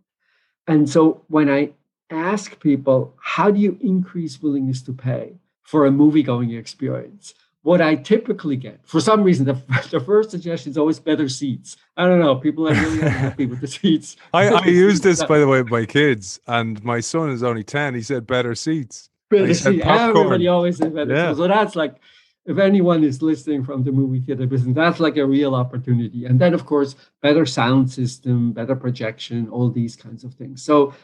Speaker 2: And so when I ask people, how do you increase willingness to pay for a movie going experience? What I typically get, for some reason, the first suggestion is always better seats. I don't know. People are really unhappy with the seats.
Speaker 1: I use this, by the way, with my kids, and my son is only 10. He said better seats. And he said
Speaker 2: Everybody
Speaker 1: popcorn.
Speaker 2: always says better
Speaker 1: Yeah.
Speaker 2: seats. So that's like, if anyone is listening from the movie theater business, that's like a real opportunity. And then, of course, better sound system, better projection, all these kinds of things. So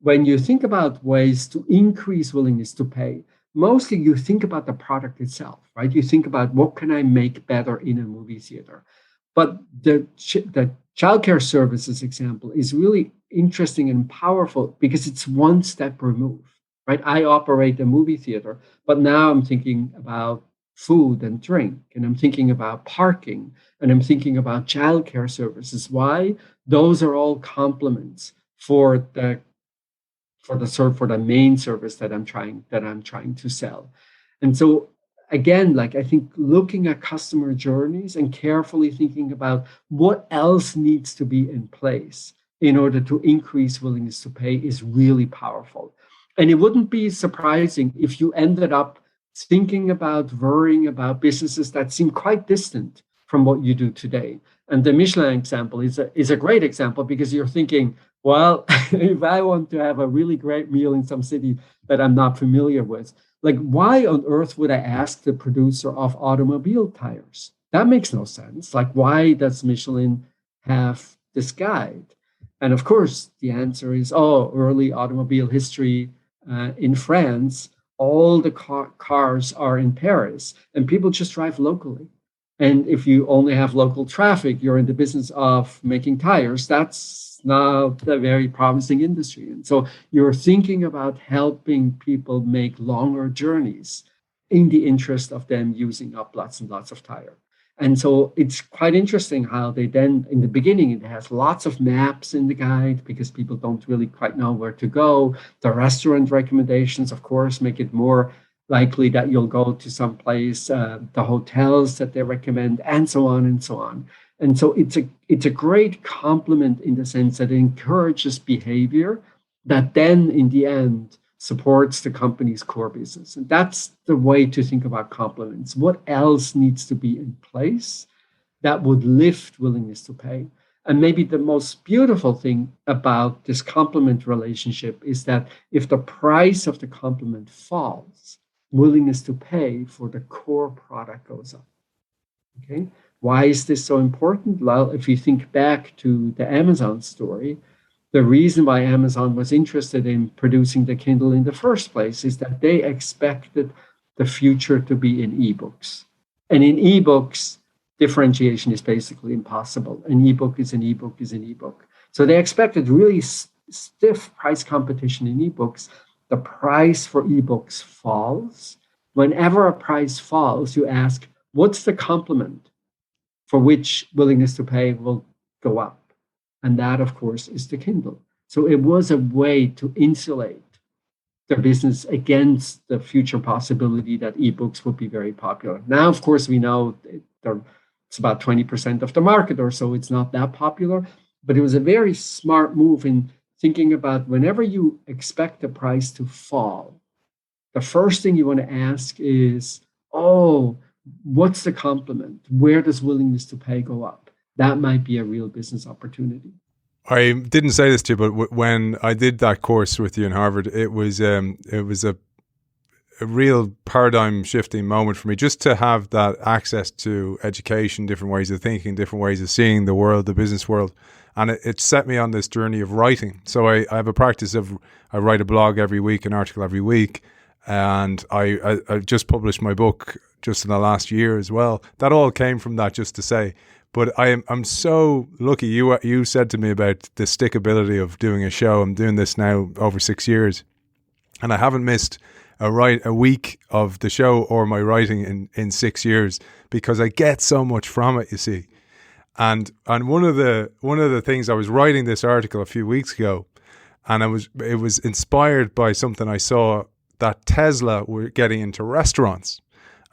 Speaker 2: when you think about ways to increase willingness to pay, mostly you think about the product itself, right? You think about what can I make better in a movie theater. But the childcare services example is really interesting and powerful because it's one step removed, right? I operate a movie theater, but now I'm thinking about food and drink, and I'm thinking about parking, and I'm thinking about childcare services. Why? Those are all complements for the main service that I'm trying to sell. And so again, like I think looking at customer journeys and carefully thinking about what else needs to be in place in order to increase willingness to pay is really powerful. And it wouldn't be surprising if you ended up thinking about, worrying about businesses that seem quite distant from what you do today. And the Michelin example is a great example because you're thinking, well, if I want to have a really great meal in some city that I'm not familiar with, like why on earth would I ask the producer of automobile tires? That makes no sense. Like, why does Michelin have this guide? And of course, the answer is, early automobile history in France, all the cars are in Paris and people just drive locally. And if you only have local traffic, you're in the business of making tires. That's not a very promising industry. And so you're thinking about helping people make longer journeys in the interest of them using up lots and lots of tire. And so it's quite interesting how they then, in the beginning, it has lots of maps in the guide because people don't really quite know where to go. The restaurant recommendations, of course, make it more likely that you'll go to some place, the hotels that they recommend, and so on and so on. And so it's a great complement in the sense that it encourages behavior that then, in the end, supports the company's core business. And that's the way to think about complements. What else needs to be in place that would lift willingness to pay? And maybe the most beautiful thing about this complement relationship is that if the price of the complement falls, willingness to pay for the core product goes up. Okay. Why is this so important? Well, if you think back to the Amazon story, the reason why Amazon was interested in producing the Kindle in the first place is that they expected the future to be in ebooks. And in ebooks, differentiation is basically impossible. An ebook is an ebook is an ebook. So they expected really stiff price competition in ebooks. The price for ebooks falls. Whenever a price falls, you ask, what's the complement for which willingness to pay will go up? And that, of course, is the Kindle. So it was a way to insulate their business against the future possibility that ebooks would be very popular. Now, of course, we know it's about 20% of the market or so. It's not that popular, but it was a very smart move in thinking about whenever you expect the price to fall, the first thing you want to ask is, what's the complement? Where does willingness to pay go up? That might be a real business opportunity.
Speaker 1: I didn't say this to you, but when I did that course with you in Harvard, it was a real paradigm shifting moment for me, just to have that access to education, different ways of thinking, different ways of seeing the world, the business world. And it set me on this journey of writing. So I have a practice of, I write a blog every week, an article every week. And I just published my book just in the last year as well. That all came from that, just to say. But I'm so lucky. You said to me about the stickability of doing a show. I'm doing this now over 6 years. And I haven't missed a week of the show or my writing in 6 years because I get so much from it, you see. And one of the things, I was writing this article a few weeks ago, and it was inspired by something I saw that Tesla were getting into restaurants.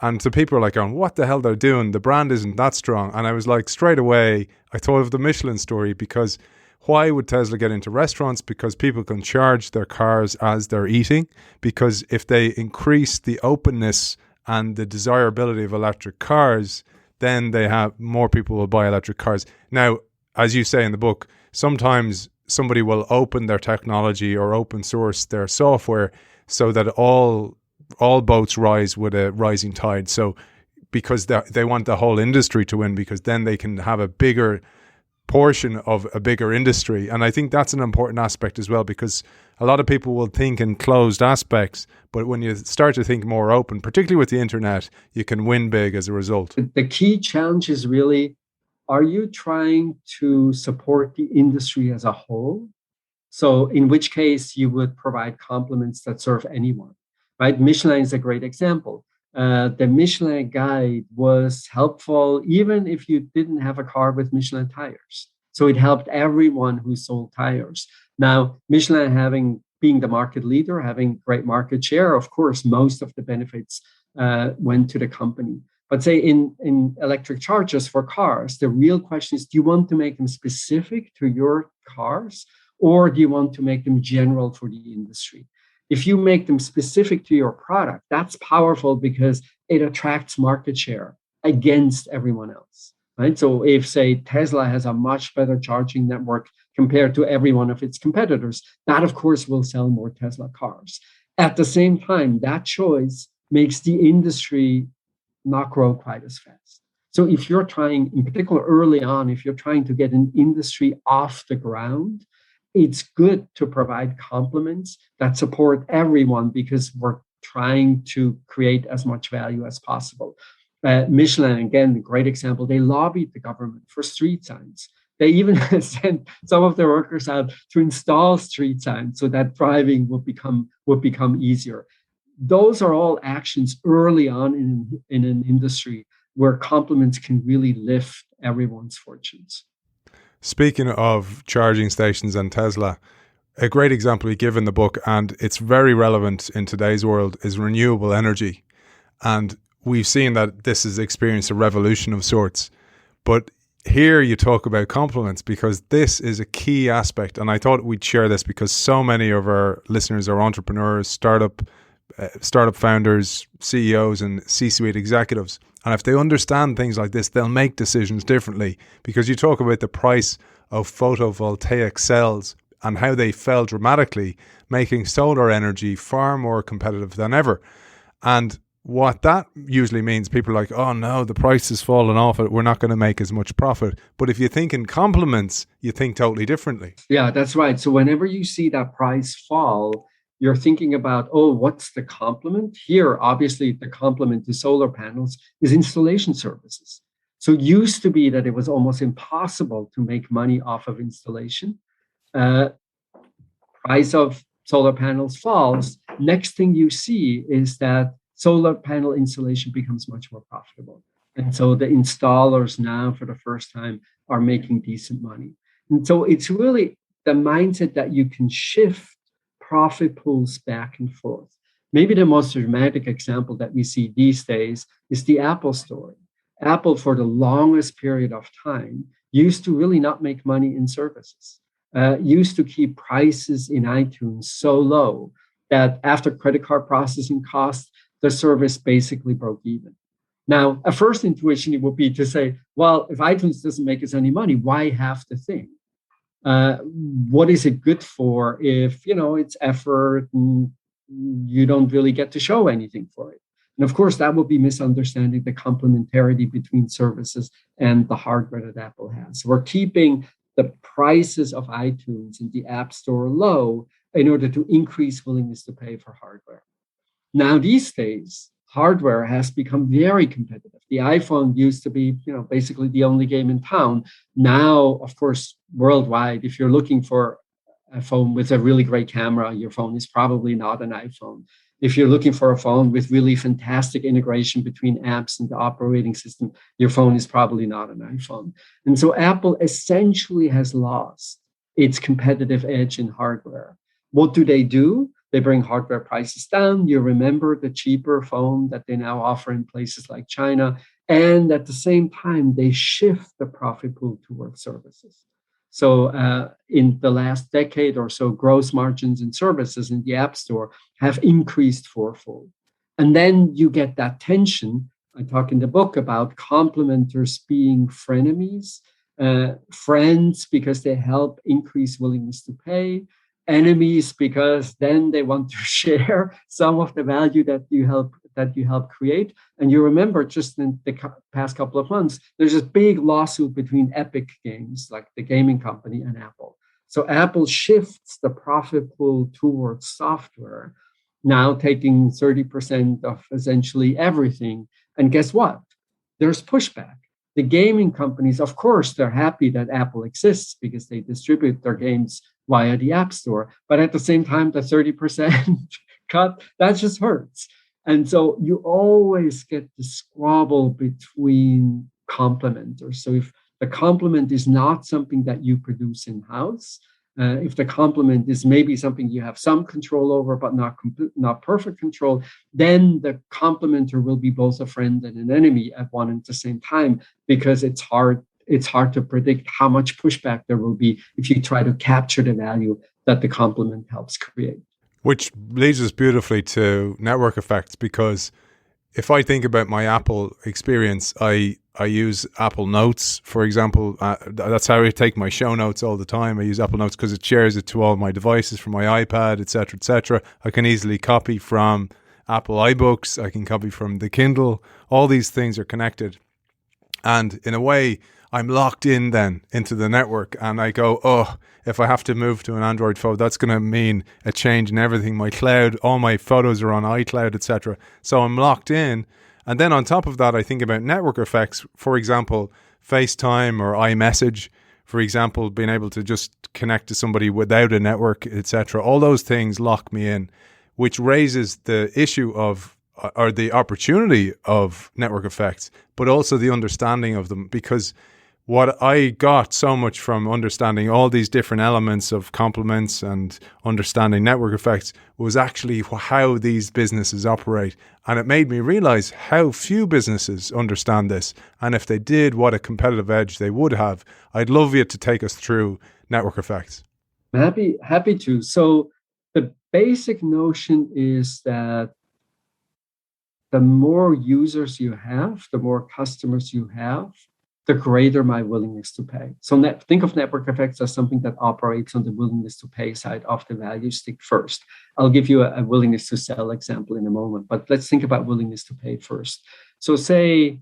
Speaker 1: And so people are like going, what the hell they're doing? The brand isn't that strong. And I was like, straight away, I thought of the Michelin story, because why would Tesla get into restaurants? Because people can charge their cars as they're eating. Because if they increase the openness and the desirability of electric cars, then they have more people will buy electric cars. Now, as you say in the book, sometimes somebody will open their technology or open source their software so that all boats rise with a rising tide. So because they want the whole industry to win, because then they can have a bigger portion of a bigger industry. And I think that's an important aspect as well, because a lot of people will think in closed aspects, but when you start to think more open, particularly with the internet, you can win big as a result.
Speaker 2: The key challenge is really, are you trying to support the industry as a whole? So in which case you would provide complements that serve anyone, right? Michelin is a great example. The Michelin guide was helpful even if you didn't have a car with Michelin tires. So it helped everyone who sold tires. Now, Michelin being the market leader, having great market share, of course, most of the benefits went to the company. But say in electric chargers for cars, the real question is, do you want to make them specific to your cars, or do you want to make them general for the industry? If you make them specific to your product, that's powerful because it attracts market share against everyone else, right? So if, say, Tesla has a much better charging network compared to every one of its competitors, that, of course, will sell more Tesla cars. At the same time, that choice makes the industry not grow quite as fast. So if you're trying, in particular early on, if you're trying to get an industry off the ground, it's good to provide complements that support everyone, because we're trying to create as much value as possible. Michelin, again, a great example, they lobbied the government for street signs. They even sent some of their workers out to install street signs so that driving would become easier. Those are all actions early on in an industry where complements can really lift everyone's fortunes.
Speaker 1: Speaking of charging stations and Tesla, a great example we give in the book, and it's very relevant in today's world, is renewable energy. And we've seen that this has experienced a revolution of sorts. But here you talk about complements, because this is a key aspect. And I thought we'd share this because so many of our listeners are entrepreneurs, startup founders, CEOs, and C-suite executives. And if they understand things like this, they'll make decisions differently, because you talk about the price of photovoltaic cells and how they fell dramatically, making solar energy far more competitive than ever. And what that usually means, people are like, oh no, the price has fallen off, we're not going to make as much profit. But if you think in complements, you think totally differently.
Speaker 2: Yeah, that's right. So whenever you see that price fall, you're thinking about, oh, what's the complement? Here, obviously, the complement to solar panels is installation services. So it used to be that it was almost impossible to make money off of installation. Price of solar panels falls. Next thing you see is that solar panel installation becomes much more profitable. And so the installers now, for the first time, are making decent money. And so it's really the mindset that you can shift profit pools back and forth. Maybe the most dramatic example that we see these days is the Apple story. Apple, for the longest period of time, used to really not make money in services, used to keep prices in iTunes so low that after credit card processing costs, the service basically broke even. Now, a first intuition would be to say, well, if iTunes doesn't make us any money, why have the thing? What is it good for if, it's effort and you don't really get to show anything for it? And of course, that would be misunderstanding the complementarity between services and the hardware that Apple has. So we're keeping the prices of iTunes and the App Store low in order to increase willingness to pay for hardware. Now, these days, hardware has become very competitive. The iPhone used to be, basically the only game in town. Now, of course, worldwide, if you're looking for a phone with a really great camera, your phone is probably not an iPhone. If you're looking for a phone with really fantastic integration between apps and the operating system, your phone is probably not an iPhone. And so Apple essentially has lost its competitive edge in hardware. What do? They bring hardware prices down. You remember the cheaper phone that they now offer in places like China. And at the same time, they shift the profit pool towards services. So in the last decade or so, gross margins in services in the App Store have increased fourfold. And then you get that tension. I talk in the book about complementers being frenemies, friends because they help increase willingness to pay, enemies because then they want to share some of the value that you help create. And you remember just in the past couple of months, there's this big lawsuit between Epic Games, like the gaming company, and Apple. So Apple shifts the profit pool towards software, now taking 30% of essentially everything. And guess what? There's pushback. The gaming companies, of course, they're happy that Apple exists because they distribute their games via the App Store. But at the same time, the 30% cut, that just hurts. And so you always get the squabble between complementers. So if the complement is not something that you produce in-house, if the complement is maybe something you have some control over, but not perfect control, then the complementer will be both a friend and an enemy at one and the same time, because it's hard to predict how much pushback there will be if you try to capture the value that the complement helps create.
Speaker 1: Which leads us beautifully to network effects, because if I think about my Apple experience, I use Apple Notes, for example. That's how I take my show notes all the time. I use Apple Notes because it shares it to all my devices, from my iPad, etc., etc. I can easily copy from Apple iBooks. I can copy from the Kindle. All these things are connected. And in a way, I'm locked in then into the network, and I go, oh, if I have to move to an Android phone, that's going to mean a change in everything. My cloud, all my photos are on iCloud, etc. So I'm locked in. And then on top of that, I think about network effects. For example, FaceTime or iMessage, for example, being able to just connect to somebody without a network, etc. All those things lock me in, which raises the issue of, or the opportunity of, network effects, but also the understanding of them. Because what I got so much from understanding all these different elements of complements and understanding network effects was actually how these businesses operate. And it made me realize how few businesses understand this. And if they did, what a competitive edge they would have. I'd love you to take us through network effects.
Speaker 2: Happy to. So the basic notion is that the more users you have, the more customers you have, the greater my willingness to pay. So think of network effects as something that operates on the willingness to pay side of the value stick first. I'll give you a willingness to sell example in a moment, but let's think about willingness to pay first. So say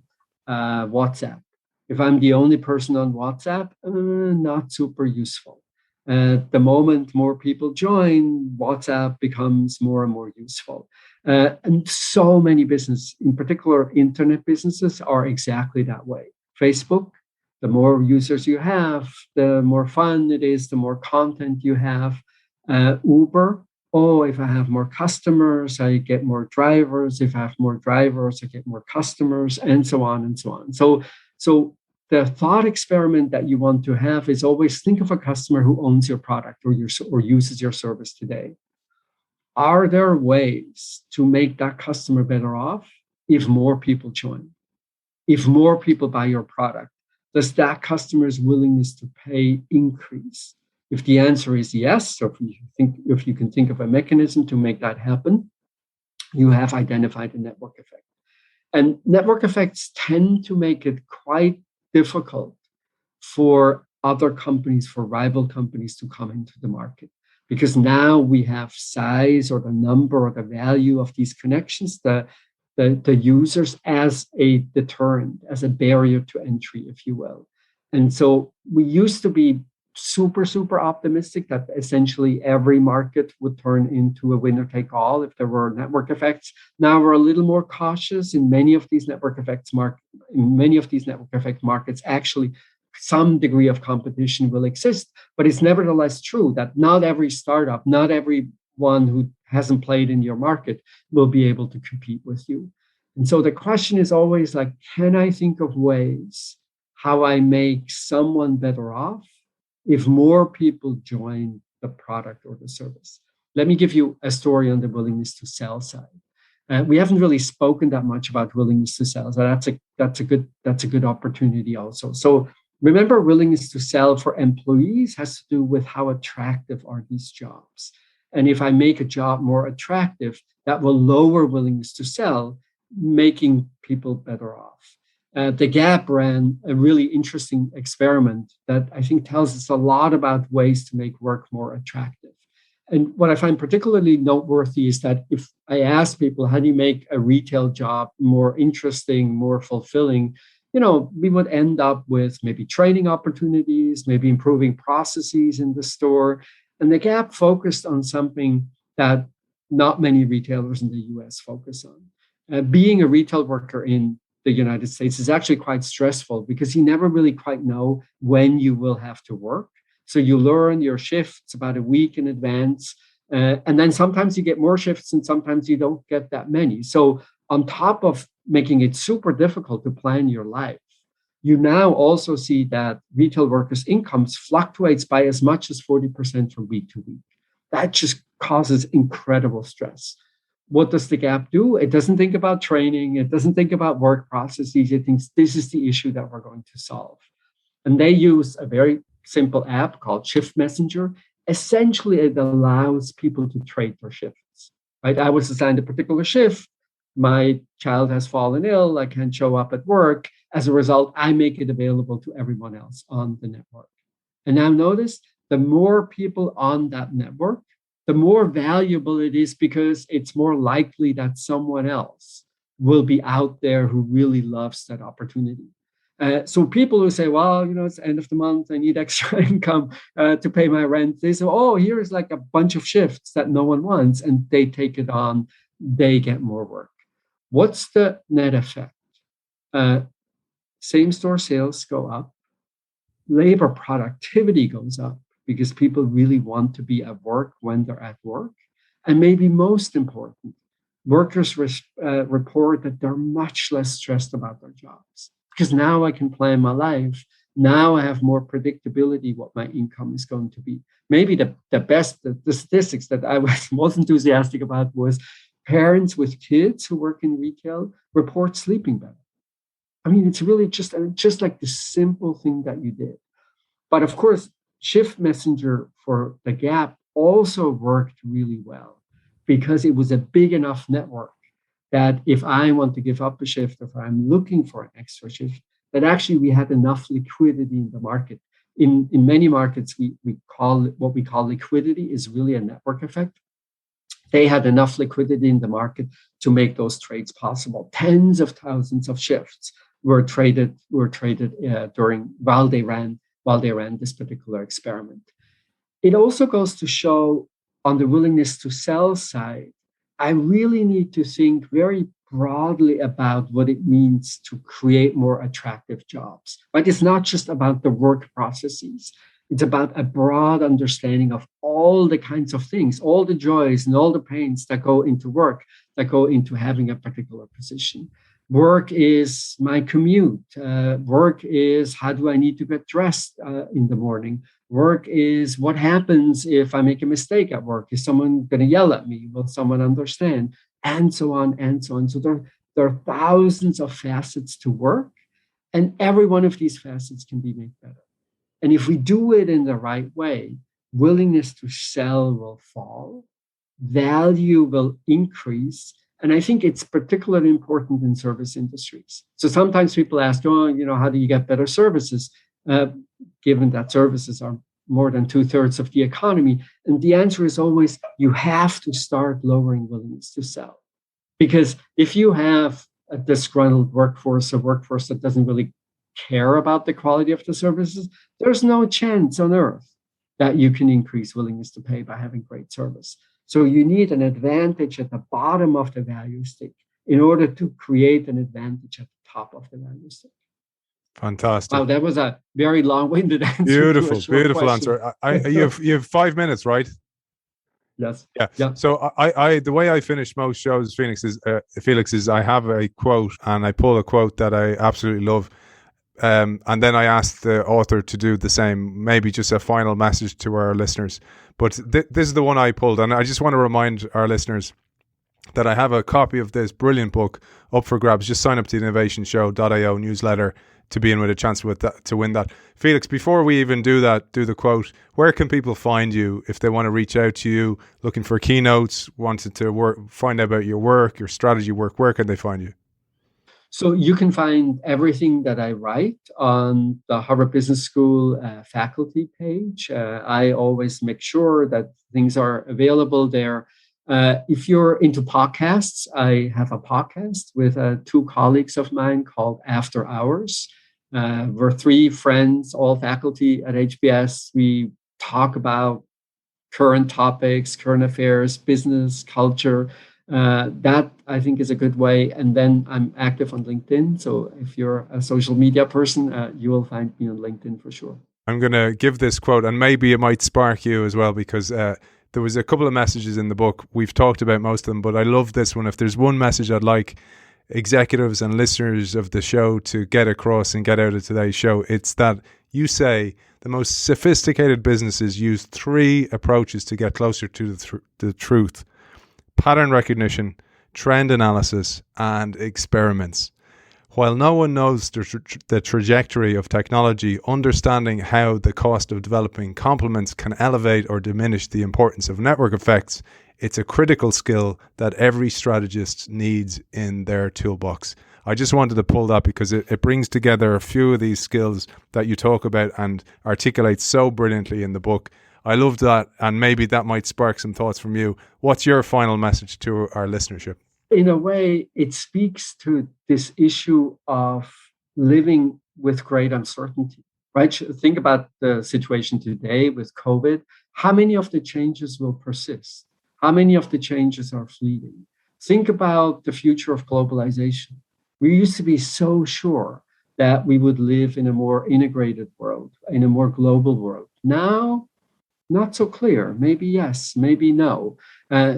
Speaker 2: WhatsApp. If I'm the only person on WhatsApp, not super useful. The moment more people join, WhatsApp becomes more and more useful. And so many businesses, in particular internet businesses, are exactly that way. Facebook, the more users you have, the more fun it is, the more content you have. Uber, if I have more customers, I get more drivers. If I have more drivers, I get more customers, and so on and so on. So the thought experiment that you want to have is always think of a customer who owns your product or uses your service today. Are there ways to make that customer better off if more people join? If more people buy your product, does that customer's willingness to pay increase? If the answer is yes, or if you can think of a mechanism to make that happen, you have identified a network effect. And network effects tend to make it quite difficult for other companies, for rival companies to come into the market. Because now we have size or the number or the value of these connections, the users, as a deterrent, as a barrier to entry, if you will. And so we used to be super, super optimistic that essentially every market would turn into a winner take all if there were network effects. Now we're a little more cautious. In many of these network effect markets, actually some degree of competition will exist, but it's nevertheless true that not every startup, not every one who hasn't played in your market will be able to compete with you. And so the question is always like, can I think of ways how I make someone better off if more people join the product or the service? Let me give you a story on the willingness to sell side. We haven't really spoken that much about willingness to sell, so that's a good opportunity also. So remember, willingness to sell for employees has to do with how attractive are these jobs. And if I make a job more attractive, that will lower willingness to sell, making people better off. The Gap ran a really interesting experiment that I think tells us a lot about ways to make work more attractive. And what I find particularly noteworthy is that if I ask people, how do you make a retail job more interesting, more fulfilling? We would end up with maybe training opportunities, maybe improving processes in the store. And the Gap focused on something that not many retailers in the US focus on. Being a retail worker in the United States is actually quite stressful because you never really quite know when you will have to work. So you learn your shifts about a week in advance. And then sometimes you get more shifts and sometimes you don't get that many. So on top of making it super difficult to plan your life, you now also see that retail workers' incomes fluctuates by as much as 40% from week to week. That just causes incredible stress. What does the Gap do? It doesn't think about training. It doesn't think about work processes. It thinks this is the issue that we're going to solve. And they use a very simple app called Shift Messenger. Essentially, it allows people to trade their shifts. Right? I was assigned a particular shift. My child has fallen ill. I can't show up at work. As a result, I make it available to everyone else on the network. And now notice, the more people on that network, the more valuable it is because it's more likely that someone else will be out there who really loves that opportunity. So people who say, well, it's the end of the month, I need extra income to pay my rent. They say, oh, here's like a bunch of shifts that no one wants, and they take it on. They get more work. What's the net effect? Same-store sales go up. Labor productivity goes up because people really want to be at work when they're at work. And maybe most important, workers report that they're much less stressed about their jobs. Because now I can plan my life. Now I have more predictability what my income is going to be. Maybe the statistics that I was most enthusiastic about was parents with kids who work in retail report sleeping better. I mean, it's really just like the simple thing that you did. But of course, Shift Messenger for the Gap also worked really well because it was a big enough network that if I want to give up a shift, if I'm looking for an extra shift, that actually we had enough liquidity in the market. In many markets, we call it, what we call liquidity is really a network effect. They had enough liquidity in the market to make those trades possible. Tens of thousands of shifts were traded while they ran this particular experiment. It also goes to show on the willingness to sell side, I really need to think very broadly about what it means to create more attractive jobs. Right? It's not just about the work processes. It's about a broad understanding of all the kinds of things, all the joys and all the pains that go into work, that go into having a particular position. Work is my commute. Work is how do I need to get dressed in the morning? Work is what happens if I make a mistake at work? Is someone going to yell at me? Will someone understand? And so on and so on. So there are thousands of facets to work, and every one of these facets can be made better. And if we do it in the right way, willingness to sell will fall, value will increase. And I think it's particularly important in service industries. So sometimes people ask, how do you get better services, given that services are more than 2/3 of the economy? And the answer is always, you have to start lowering willingness to sell. Because if you have a disgruntled workforce, a workforce that doesn't really care about the quality of the services, there's no chance on earth that you can increase willingness to pay by having great service. So you need an advantage at the bottom of the value stick in order to create an advantage at the top of the value stick.
Speaker 1: Fantastic.
Speaker 2: Wow, that was a very long-winded answer.
Speaker 1: Beautiful answer. You have 5 minutes, right?
Speaker 2: Yes.
Speaker 1: Yeah. So I the way I finish most shows, Felix, is I have a quote, and I pull a quote that I absolutely love. and then I asked the author to do the same, maybe just a final message to our listeners. But this is the one I pulled, and I just want to remind our listeners that I have a copy of this brilliant book up for grabs. Just sign up to the innovationshow.io newsletter to be in with a chance to win that. Felix, before we even do the quote, where can people find you if they want to reach out to you, looking for keynotes, wanted to find out about your work, your strategy work? Where can they find you?
Speaker 2: So you can find everything that I write on the Harvard Business School faculty page. I always make sure that things are available there. If you're into podcasts, I have a podcast with two colleagues of mine called After Hours. We're three friends, all faculty at HBS. We talk about current topics, current affairs, business, culture. That I think is a good way. And then I'm active on LinkedIn. So if you're a social media person, you will find me on LinkedIn for sure.
Speaker 1: I'm going to give this quote, and maybe it might spark you as well, because there was a couple of messages in the book. We've talked about most of them, but I love this one. If there's one message I'd like executives and listeners of the show to get across and get out of today's show, it's that you say the most sophisticated businesses use three approaches to get closer to the truth: pattern recognition, trend analysis, and experiments. While no one knows the trajectory of technology, understanding how the cost of developing complements can elevate or diminish the importance of network effects, it's a critical skill that every strategist needs in their toolbox. I just wanted to pull that because it brings together a few of these skills that you talk about and articulate so brilliantly in the book. I love that, and maybe that might spark some thoughts from you. What's your final message to our listenership?
Speaker 2: In a way, it speaks to this issue of living with great uncertainty, right? Think about the situation today with COVID. How many of the changes will persist? How many of the changes are fleeting? Think about the future of globalization. We used to be so sure that we would live in a more integrated world, in a more global world. Now, not so clear. Maybe yes, maybe no.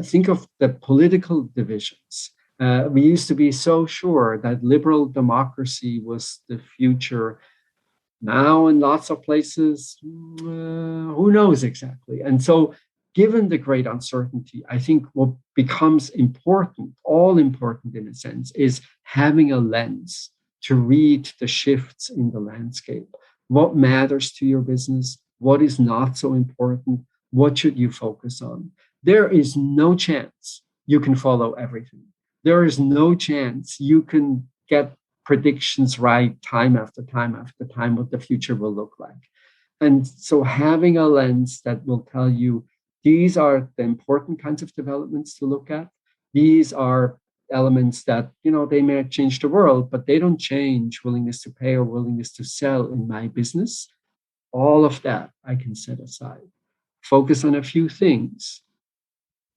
Speaker 2: Think of the political divisions. We used to be so sure that liberal democracy was the future. Now, in lots of places, who knows exactly? And so, given the great uncertainty, I think what becomes important, all important in a sense, is having a lens to read the shifts in the landscape. What matters to your business? What is not so important? What should you focus on? There is no chance you can follow everything. There is no chance you can get predictions right time after time after time what the future will look like. And so having a lens that will tell you these are the important kinds of developments to look at. These are elements that, they may change the world, but they don't change willingness to pay or willingness to sell in my business. All of that I can set aside. Focus on a few things.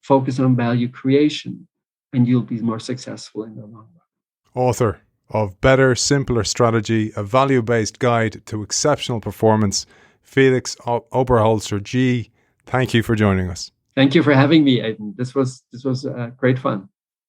Speaker 2: Focus on value creation, and you'll be more successful in the long run.
Speaker 1: Author of Better, Simpler Strategy, a value-based guide to exceptional performance, Felix Oberholzer-Gee. Thank you for joining us.
Speaker 2: Thank you for having me, Aidan. This was great fun.